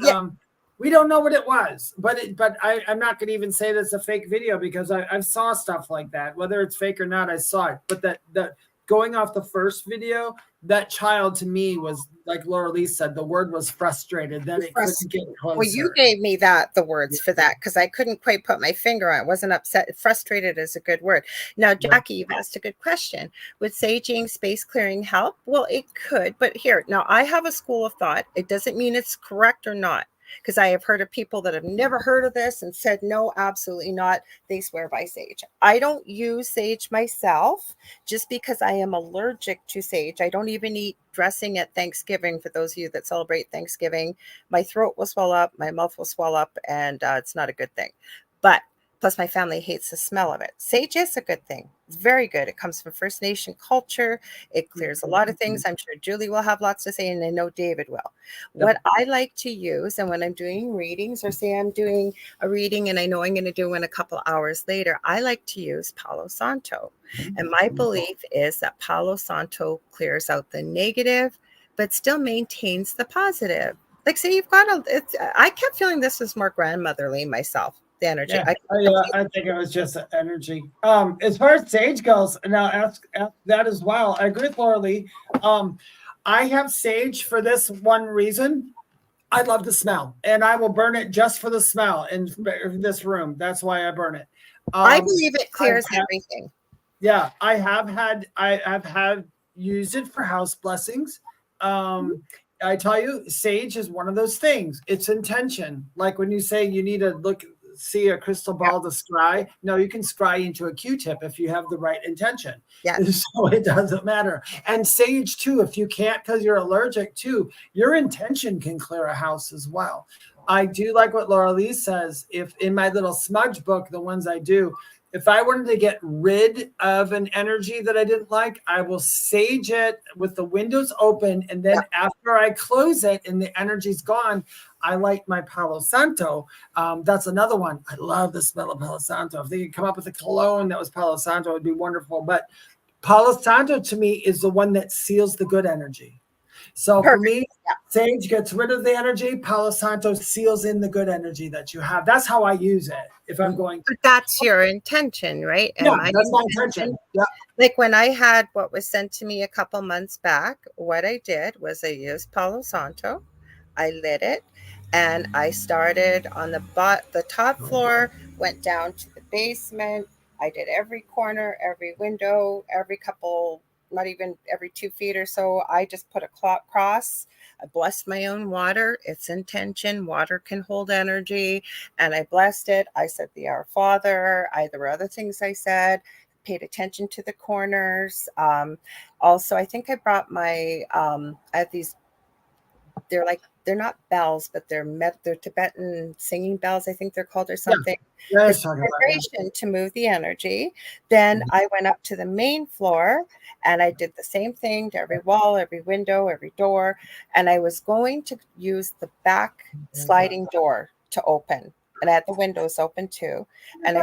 we don't know what it was, but I'm not going to even say that's a fake video, because I saw stuff like that. Whether it's fake or not, I saw it. But that going off the first video, that child to me was, like Lorilei said, the word was frustrated that it couldn't get closer. Well, you gave me the words for that, because I couldn't quite put my finger on it. I wasn't upset. Frustrated is a good word. Now, Jackie, you've asked a good question. Would saging, space clearing help? Well, it could, but here, now I have a school of thought. It doesn't mean it's correct or not, because I have heard of people that have never heard of this and said, no, absolutely not. They swear by sage. I don't use sage myself just because I am allergic to sage. I don't even eat dressing at Thanksgiving. For those of you that celebrate Thanksgiving, my throat will swell up, my mouth will swell up, and it's not a good thing. But plus my family hates the smell of it. Sage is a good thing. It's very good. It comes from First Nation culture. It clears a lot of things. I'm sure Julie will have lots to say, and I know David will. What I like to use, and when I'm doing readings, or say I'm doing a reading and I know I'm going to do one a couple hours later, I like to use Palo Santo. And my belief is that Palo Santo clears out the negative, but still maintains the positive. Like, say you've got I kept feeling this was more grandmotherly myself. The energy. Yeah, I think it was just energy. As far as sage goes, now ask that as well. I agree with Lorilei. I have sage for this one reason. I love the smell, and I will burn it just for the smell in this room. That's why I burn it. I believe it clears everything. Yeah, I have had used it for house blessings. I tell you, sage is one of those things. It's intention. Like when you say you need to see a crystal ball to scry. No, you can scry into a Q-tip if you have the right intention. Yeah. So it doesn't matter. And sage too, if you can't because you're allergic too, your intention can clear a house as well. I do like what Lorilei says. If in my little smudge book, the ones I do, if I wanted to get rid of an energy that I didn't like, I will sage it with the windows open. And then after I close it and the energy's gone, I light my Palo Santo. That's another one. I love the smell of Palo Santo. If they could come up with a cologne that was Palo Santo, it would be wonderful. But Palo Santo to me is the one that seals the good energy. So for me, sage gets rid of the energy. Palo Santo seals in the good energy that you have. That's how I use it. If I'm going to. But that's your intention, right? And that's my intention. Yeah. Like when I had what was sent to me a couple months back, what I did was I used Palo Santo. I lit it, and I started on the top floor, went down to the basement. I did every corner, every window, every couple, not even every 2 feet or so. I just put a cross. I blessed my own water. It's intention. Water can hold energy. And I blessed it. I said the Our Father. There were other things I said. Paid attention to the corners. Also, I think I brought my, I have these, they're not bells, but they're Tibetan singing bells, I think they're called, or something. Yeah, it's vibration to move the energy. Then I went up to the main floor and I did the same thing to every wall, every window, every door. And I was going to use the back sliding door to open. And I had the windows open too. And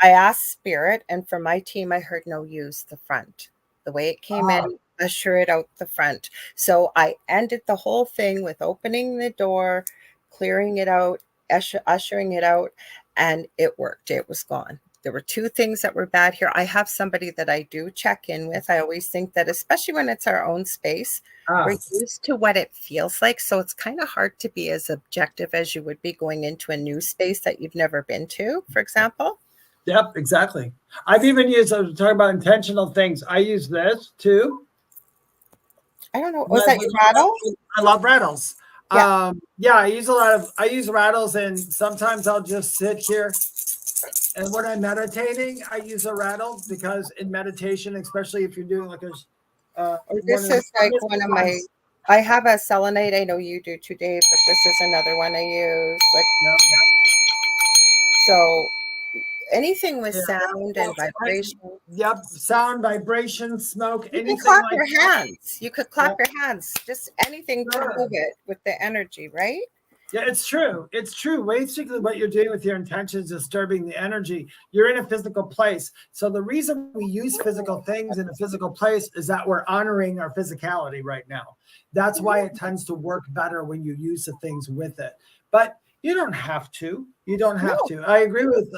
I asked Spirit, and for my team, I heard no, use the front. The way it came in, usher it out the front. So I ended the whole thing with opening the door, clearing it out, ushering it out, and it worked. It was gone. There were 2 things that were bad here. I have somebody that I do check in with. I always think that, especially when it's our own space, we're used to what it feels like. So it's kind of hard to be as objective as you would be going into a new space that you've never been to, for example. Yep, exactly. I've even used, I was talking about intentional things. I use this too. I don't know. Was that your rattle? I love rattles. Yeah. I use rattles, and sometimes I'll just sit here. And when I'm meditating, I use a rattle, because in meditation, especially if you're doing like this is like one of my I have a selenite. I know you do too, Dave, but this is another one I use. Like, Yep. so anything with Yeah. sound and vibration. Yep. Sound, vibration, smoke, You can anything clap like your that. hands. You could clap your hands. Just anything to move it with the energy, right? Yeah, it's true. It's true. Basically, what you're doing with your intentions is disturbing the energy. You're in a physical place. So the reason we use physical things in a physical place is that we're honoring our physicality right now. That's why it tends to work better when you use the things with it. But you don't have to. You don't have to. I agree with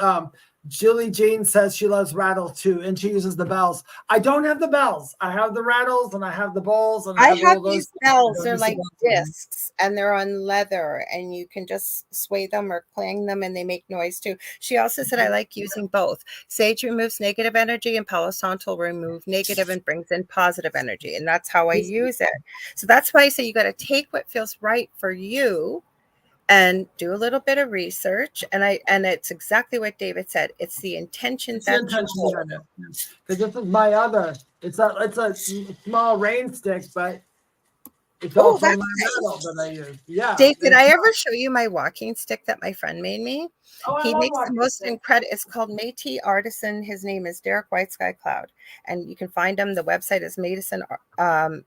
Julie Jean says she loves rattles too, and she uses the bells. I don't have the bells. I have the rattles and I have the bowls and I I have all have those. these bells. They're like discs and they're on leather and you can just sway them or clang them and they make noise too. She also said, I like using both. Sage removes negative energy and Palo Santo will remove negative and brings in positive energy. And that's how I use it. So that's why I say you got to take what feels right for you and do a little bit of research. And it's exactly what David said. It's the intention that you hold. Because this is my other. It's a small rain stick, but it's Oh, also that's my metal that I use. Yeah. Dave, did I ever show you my walking stick that my friend made me? I He love makes the walking most sticks. incredible. It's called Métis Artisan. His name is Derek White Sky Cloud, and you can find him. The website is Métis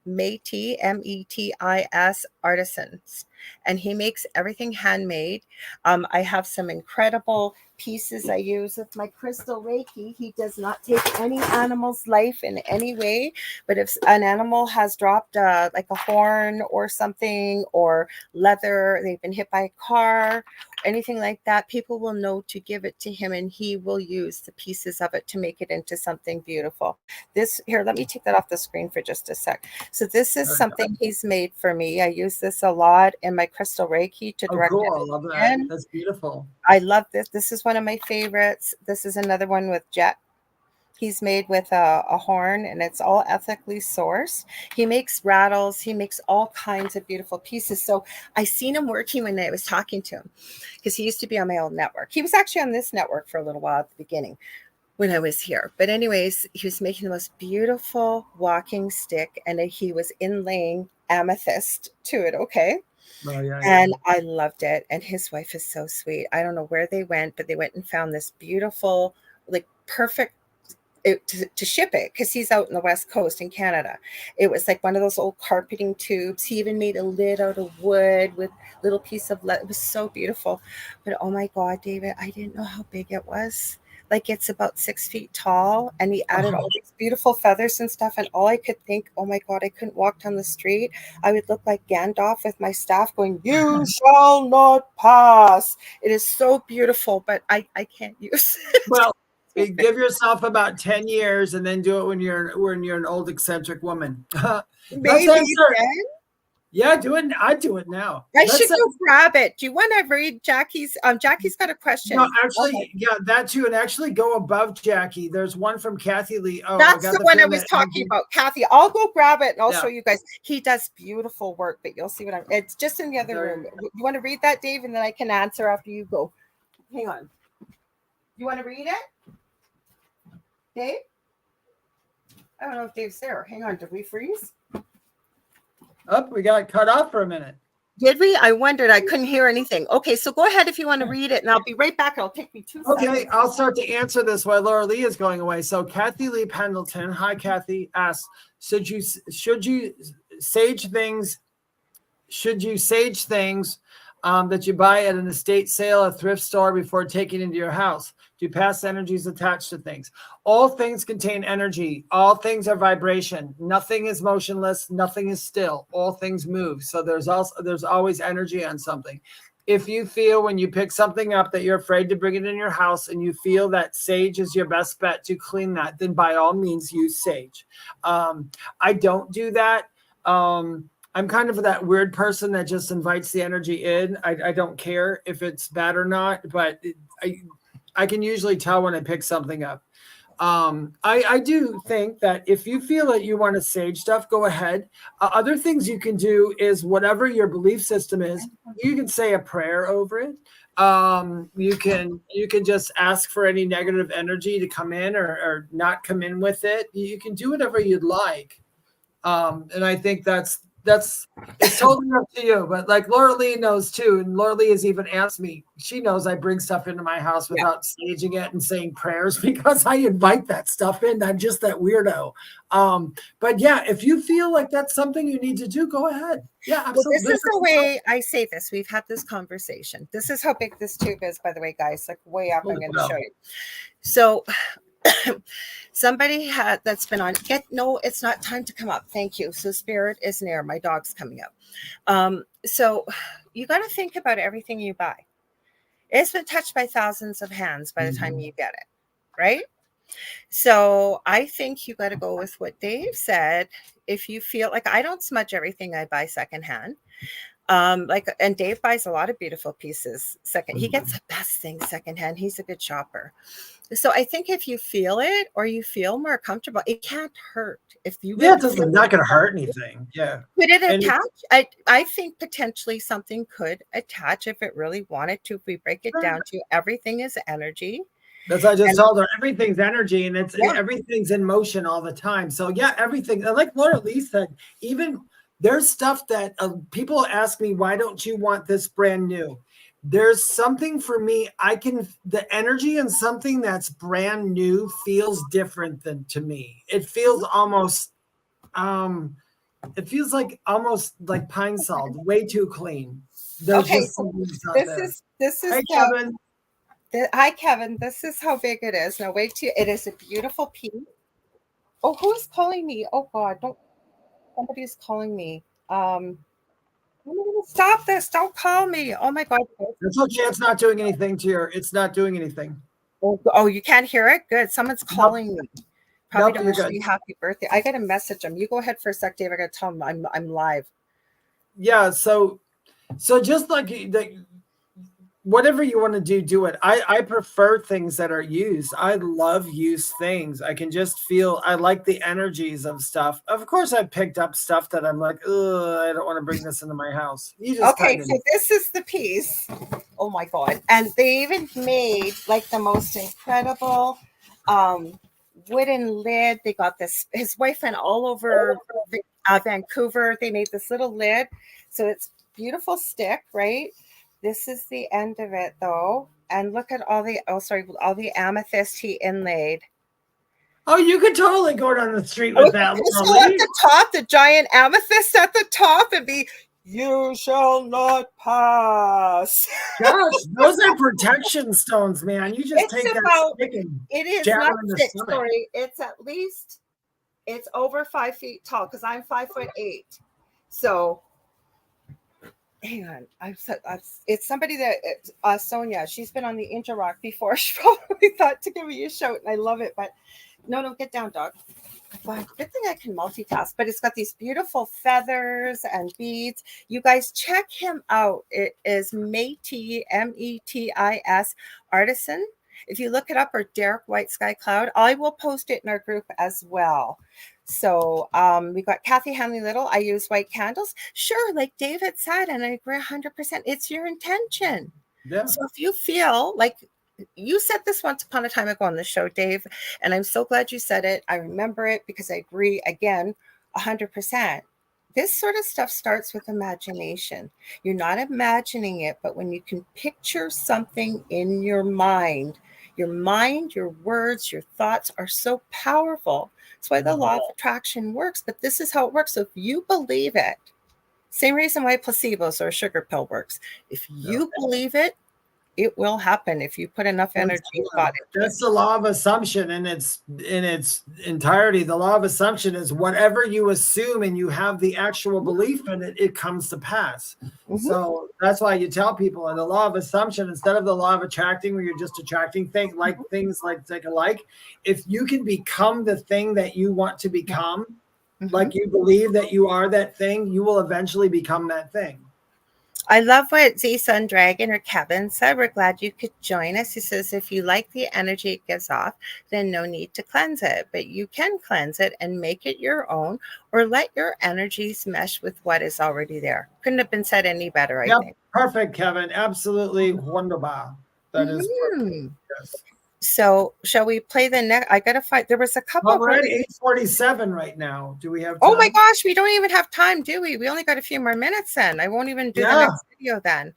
METIS Artisans, and he makes everything handmade. I have some incredible pieces I use with my crystal Reiki. He does not take any animal's life in any way, but if an animal has dropped like a horn or something or leather, they've been hit by a car, anything like that, people will know to give it to him and he will use the pieces of it to make it into something beautiful. This here, let me take that off the screen for just a sec. So this is something he's made for me. I use this a lot in my crystal Reiki to direct cool. I love that. in. That's beautiful. I love this. This is one of my favorites. This is another one with jet. He's made with a horn and it's all ethically sourced. He makes rattles. He makes all kinds of beautiful pieces. So I seen him working when I was talking to him because he used to be on my old network. He was actually on this network for a little while at the beginning when I was here. But anyways, he was making the most beautiful walking stick and he was inlaying amethyst to it. Okay. Oh, yeah, And I loved it. And his wife is so sweet. I don't know where they went, but they went and found this beautiful, like perfect to ship it because he's out in the West Coast in Canada. It was like one of those old carpeting tubes. He even made a lid out of wood with little piece of lead. It was so beautiful. But oh my God, David, I didn't know how big it was. Like it's about 6 feet tall, and he added all these beautiful feathers and stuff. And all I could think, oh my God, I couldn't walk down the street. I would look like Gandalf with my staff going, "You shall not pass." It is so beautiful, but I can't use it. Well, give yourself about 10 years and then do it when you're an old eccentric woman. Maybe you can. Yeah, do it. I do it now. I should go grab it. Do you want to read Jackie's? Jackie's got a question. No, actually, yeah, that too. And actually go above Jackie. There's one from Kathy Lee. Oh, that's the one I was talking about. Kathy, I'll go grab it and I'll show you guys. He does beautiful work, but you'll see what it's just in the other room. You want to read that, Dave? And then I can answer after you go. Hang on. You want to read it? Dave? I don't know if Dave's there. Hang on. Did we freeze? Oh, we got cut off for a minute. Did we? I wondered. I couldn't hear anything. Okay, so go ahead if you want to read it, and I'll be right back. It'll take me 2 seconds. Okay, I'll start to answer this while Laura Lee is going away. So Kathy Lee Pendleton, hi Kathy, asks, should you sage things that you buy at an estate sale, a thrift store before taking into your house? Do past energies attached to things? All things contain energy. All things are vibration. Nothing is motionless. Nothing is still. All things move. So there's always energy on something. If you feel when you pick something up that you're afraid to bring it in your house and you feel that sage is your best bet to clean that, then by all means use sage. I don't do that. I'm kind of that weird person that just invites the energy in. I don't care if it's bad or not, but I can usually tell when I pick something up. I do think that if you feel that you want to sage stuff, go ahead. Other things you can do is whatever your belief system is, you can say a prayer over it. You can just ask for any negative energy to come in or not come in with it. You can do whatever you'd like. And I think that's it's totally up to you. But like Lorilei knows too, and Lorilei has even asked me. She knows I bring stuff into my house without staging it and saying prayers because I invite that stuff in. I'm just that weirdo. But yeah, if you feel like that's something you need to do, go ahead. Yeah, absolutely. Well, this is the way I say this. We've had this conversation. This is how big this tube is, by the way, guys. Like way up. I'm going to show you. So somebody that's been on it's not time to come up. Thank you. So spirit is near. My dog's coming up. So you got to think about everything you buy. It's been touched by thousands of hands by the time you get it, right? So I think you got to go with what Dave said. If you feel like, I don't smudge everything I buy secondhand. And Dave buys a lot of beautiful pieces he gets the best things secondhand. He's a good shopper. So I think if you feel it or you feel more comfortable, it can't hurt. If you it's not going to hurt anything. Yeah. Could it attach? I think potentially something could attach if it really wanted to. If we break it down to everything is energy. That's what I just told her. Everything's energy, and everything's in motion all the time. So yeah, everything. Like Lorilei said, even there's stuff that people ask me, why don't you want this brand new? There's something for me. The energy in something that's brand new feels different than to me. It feels almost, it feels like almost like pine salt, way too clean. There's just this is hey, Kevin. Hi, Kevin. This is how big it is. Now, wait till it is a beautiful piece. Oh, who's calling me? Oh God, somebody's calling me. I'm gonna stop this. Don't call me. Oh my God. It's okay. It's not doing anything to your. It's not doing anything. Oh, you can't hear it? Good. Someone's calling me. Probably Nope, to wish me happy birthday. I gotta message him. You go ahead for a sec, Dave. I gotta tell him I'm live. Yeah. So just like whatever you want to do it. I prefer things that are used. I love used things. I can just feel, I like the energies of stuff. Of course, I picked up stuff that I'm like, I don't want to bring this into my house. Okay, so this is the piece. Oh my God. And they even made like the most incredible wooden lid. They got this, his wife went all over Vancouver. They made this little lid. So it's beautiful stick, right? This is the end of it though. And look at all the amethyst he inlaid. Oh, you could totally go down the street with that. So at the top, the giant amethyst at the top and be, you shall not pass. Gosh, those are protection stones, man. You just take that stick and it is not 6 story. It's at least, it's over 5 feet tall because I'm 5'8". So hang on, it's somebody that Sonia. She's been on the Interrock before. She probably thought to give me a shout, and I love it. But no, get down, dog. Well, good thing I can multitask. But it's got these beautiful feathers and beads. You guys check him out. It is Métis, METIS Artisan. If you look it up, or Derek White Sky Cloud, I will post it in our group as well. So we got Kathy Hanley Little. I use white candles. Sure, like David said, and I agree 100%. It's your intention. Yeah. So if you feel like you said this once upon a time ago on the show, Dave, and I'm so glad you said it. I remember it because I agree again 100%. This sort of stuff starts with imagination. You're not imagining it, but when you can picture something in your mind, your words, your thoughts are so powerful. That's why the law of attraction works, but this is how it works. So if you believe it, same reason why placebos or a sugar pill works. If you believe it, it will happen if you put enough energy about it. That's the law of assumption in its entirety. The law of assumption is whatever you assume and you have the actual belief in it, it comes to pass. Mm-hmm. So that's why you tell people in the law of assumption, instead of the law of attracting, where you're just attracting things like alike, if you can become the thing that you want to become, like you believe that you are that thing, you will eventually become that thing. I love what Z Sun Dragon or Kevin said. We're glad you could join us. He says, if you like the energy it gives off, then no need to cleanse it. But you can cleanse it and make it your own, or let your energies mesh with what is already there. Couldn't have been said any better, I think. Perfect, Kevin. Absolutely wonderful. That is perfect. Yes. So shall we play the next? I gotta find. There was a couple. Well, we're at 8:47 right now. Do we have time? Oh my gosh, we don't even have time, do we? We only got a few more minutes then. I won't even do the next video then.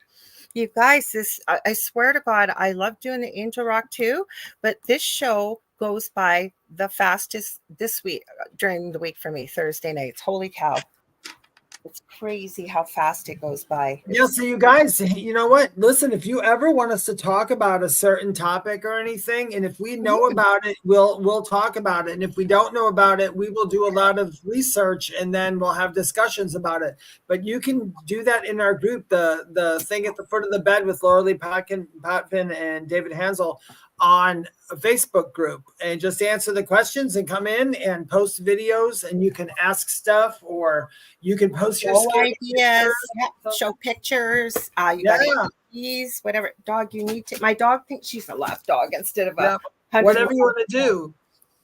You guys, I swear to God, I love doing the Angel Rock too, but this show goes by the fastest this week during the week for me, Thursday nights. Holy cow. It's crazy how fast it goes by. Yeah, so you guys, you know what? Listen, if you ever want us to talk about a certain topic or anything, and if we know about it, we'll talk about it. And if we don't know about it, we will do a lot of research and then we'll have discussions about it. But you can do that in our group, the thing at the foot of the bed with Lorilei Potvin and David Hanzel on a Facebook group, and just answer the questions and come in and post videos, and you can ask stuff or you can post your ideas, show pictures. You got keys, whatever dog you need to. My dog thinks she's a lap dog instead of a whatever you want to do.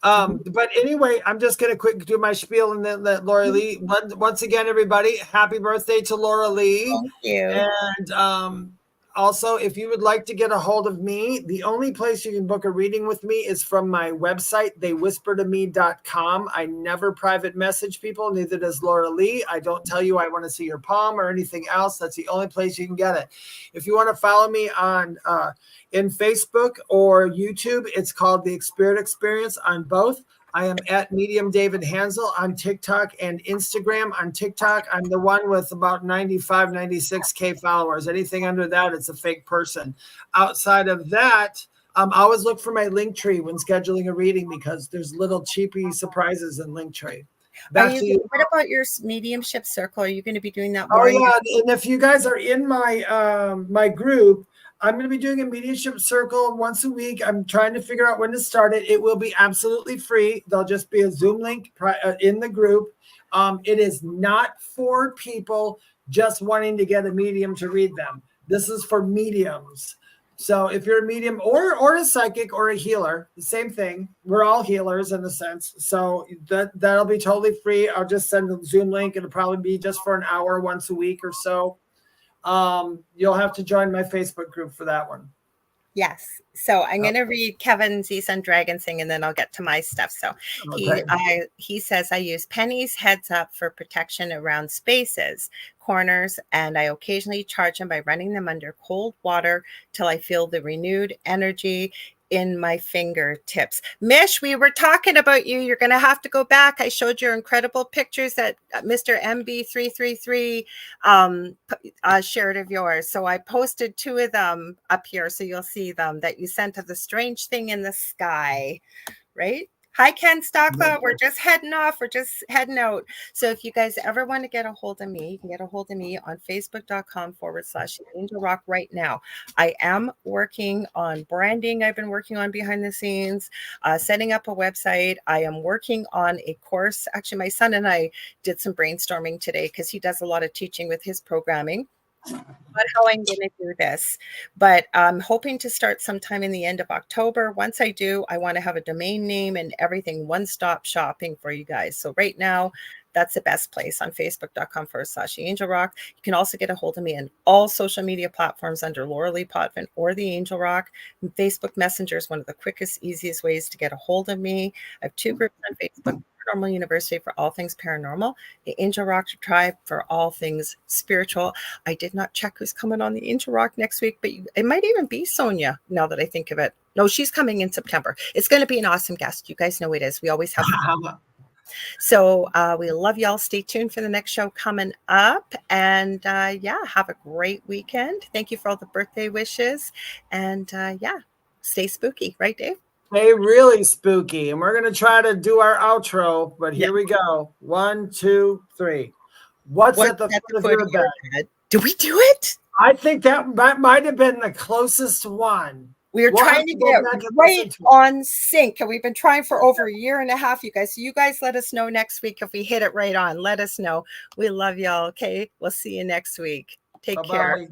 But anyway, I'm just going to quick do my spiel and then let Lorilei. Once again, everybody, happy birthday to Lorilei. Thank you. And also, if you would like to get a hold of me, the only place you can book a reading with me is from my website, theywhispertome.com. I never private message people, neither does Lorilei. I don't tell you I want to see your palm or anything else. That's the only place you can get it. If you want to follow me on in Facebook or YouTube, it's called The Spirit Experience on both. I am at Medium David Hanzel on TikTok and Instagram. On TikTok, I'm the one with about 95, 96K followers. Anything under that, it's a fake person. Outside of that, I always look for my Linktree when scheduling a reading because there's little cheapy surprises in Linktree. What about your mediumship circle? Are you going to be doing that more? Oh, yeah. And if you guys are in my my group, I'm going to be doing a mediumship circle once a week. I'm trying to figure out when to start it. It will be absolutely free. There'll just be a Zoom link in the group. It is not for people just wanting to get a medium to read them. This is for mediums. So if you're a medium or a psychic or a healer, the same thing. We're all healers in a sense. So that'll be totally free. I'll just send a Zoom link. It'll probably be just for an hour once a week or so. You'll have to join my Facebook group for that one. Yes. So I'm going to read Kevin Zson Dragon thing, and then I'll get to my stuff. So he says, I use pennies heads up for protection around spaces, corners, and I occasionally charge them by running them under cold water till I feel the renewed energy in my fingertips. Mish, we were talking about you. You're going to have to go back. I showed your incredible pictures that Mr. MB333 shared of yours. So I posted 2 of them up here so you'll see them that you sent of the strange thing in the sky, right? Hi, Ken Stockwell. We're just heading off. We're just heading out. So if you guys ever want to get a hold of me, you can get a hold of me on facebook.com/Angel Rock right now. I am working on branding. I've been working on behind the scenes, setting up a website. I am working on a course. Actually, my son and I did some brainstorming today because he does a lot of teaching with his programming. But how I'm going to do this. But I'm hoping to start sometime in the end of October. Once I do, I want to have a domain name and everything, one-stop shopping for you guys. So right now, that's the best place on facebook.com/Angel Rock. You can also get a hold of me on all social media platforms under Lorilei Potvin or the Angel Rock. Facebook Messenger is one of the quickest, easiest ways to get a hold of me. I have 2 groups on Facebook. Paranormal University for all things paranormal, the Angel Rock Tribe for all things spiritual. I did not check who's coming on the Angel Rock next week, but it might even be Sonia now that I think of it. No, she's coming in September. It's going to be an awesome guest. You guys know it is. We always have So we love y'all. Stay tuned for the next show coming up. And have a great weekend. Thank you for all the birthday wishes. And stay spooky. Right, Dave? Hey, really spooky. And we're going to try to do our outro, but here we go. 1, 2, 3. What's at the foot of your bed? Did we do it? I think that might have been the closest one. We were trying to get right on sync, and we've been trying for over a year and a half, you guys. So you guys let us know next week if we hit it right on. Let us know. We love y'all. Okay. We'll see you next week. Take care.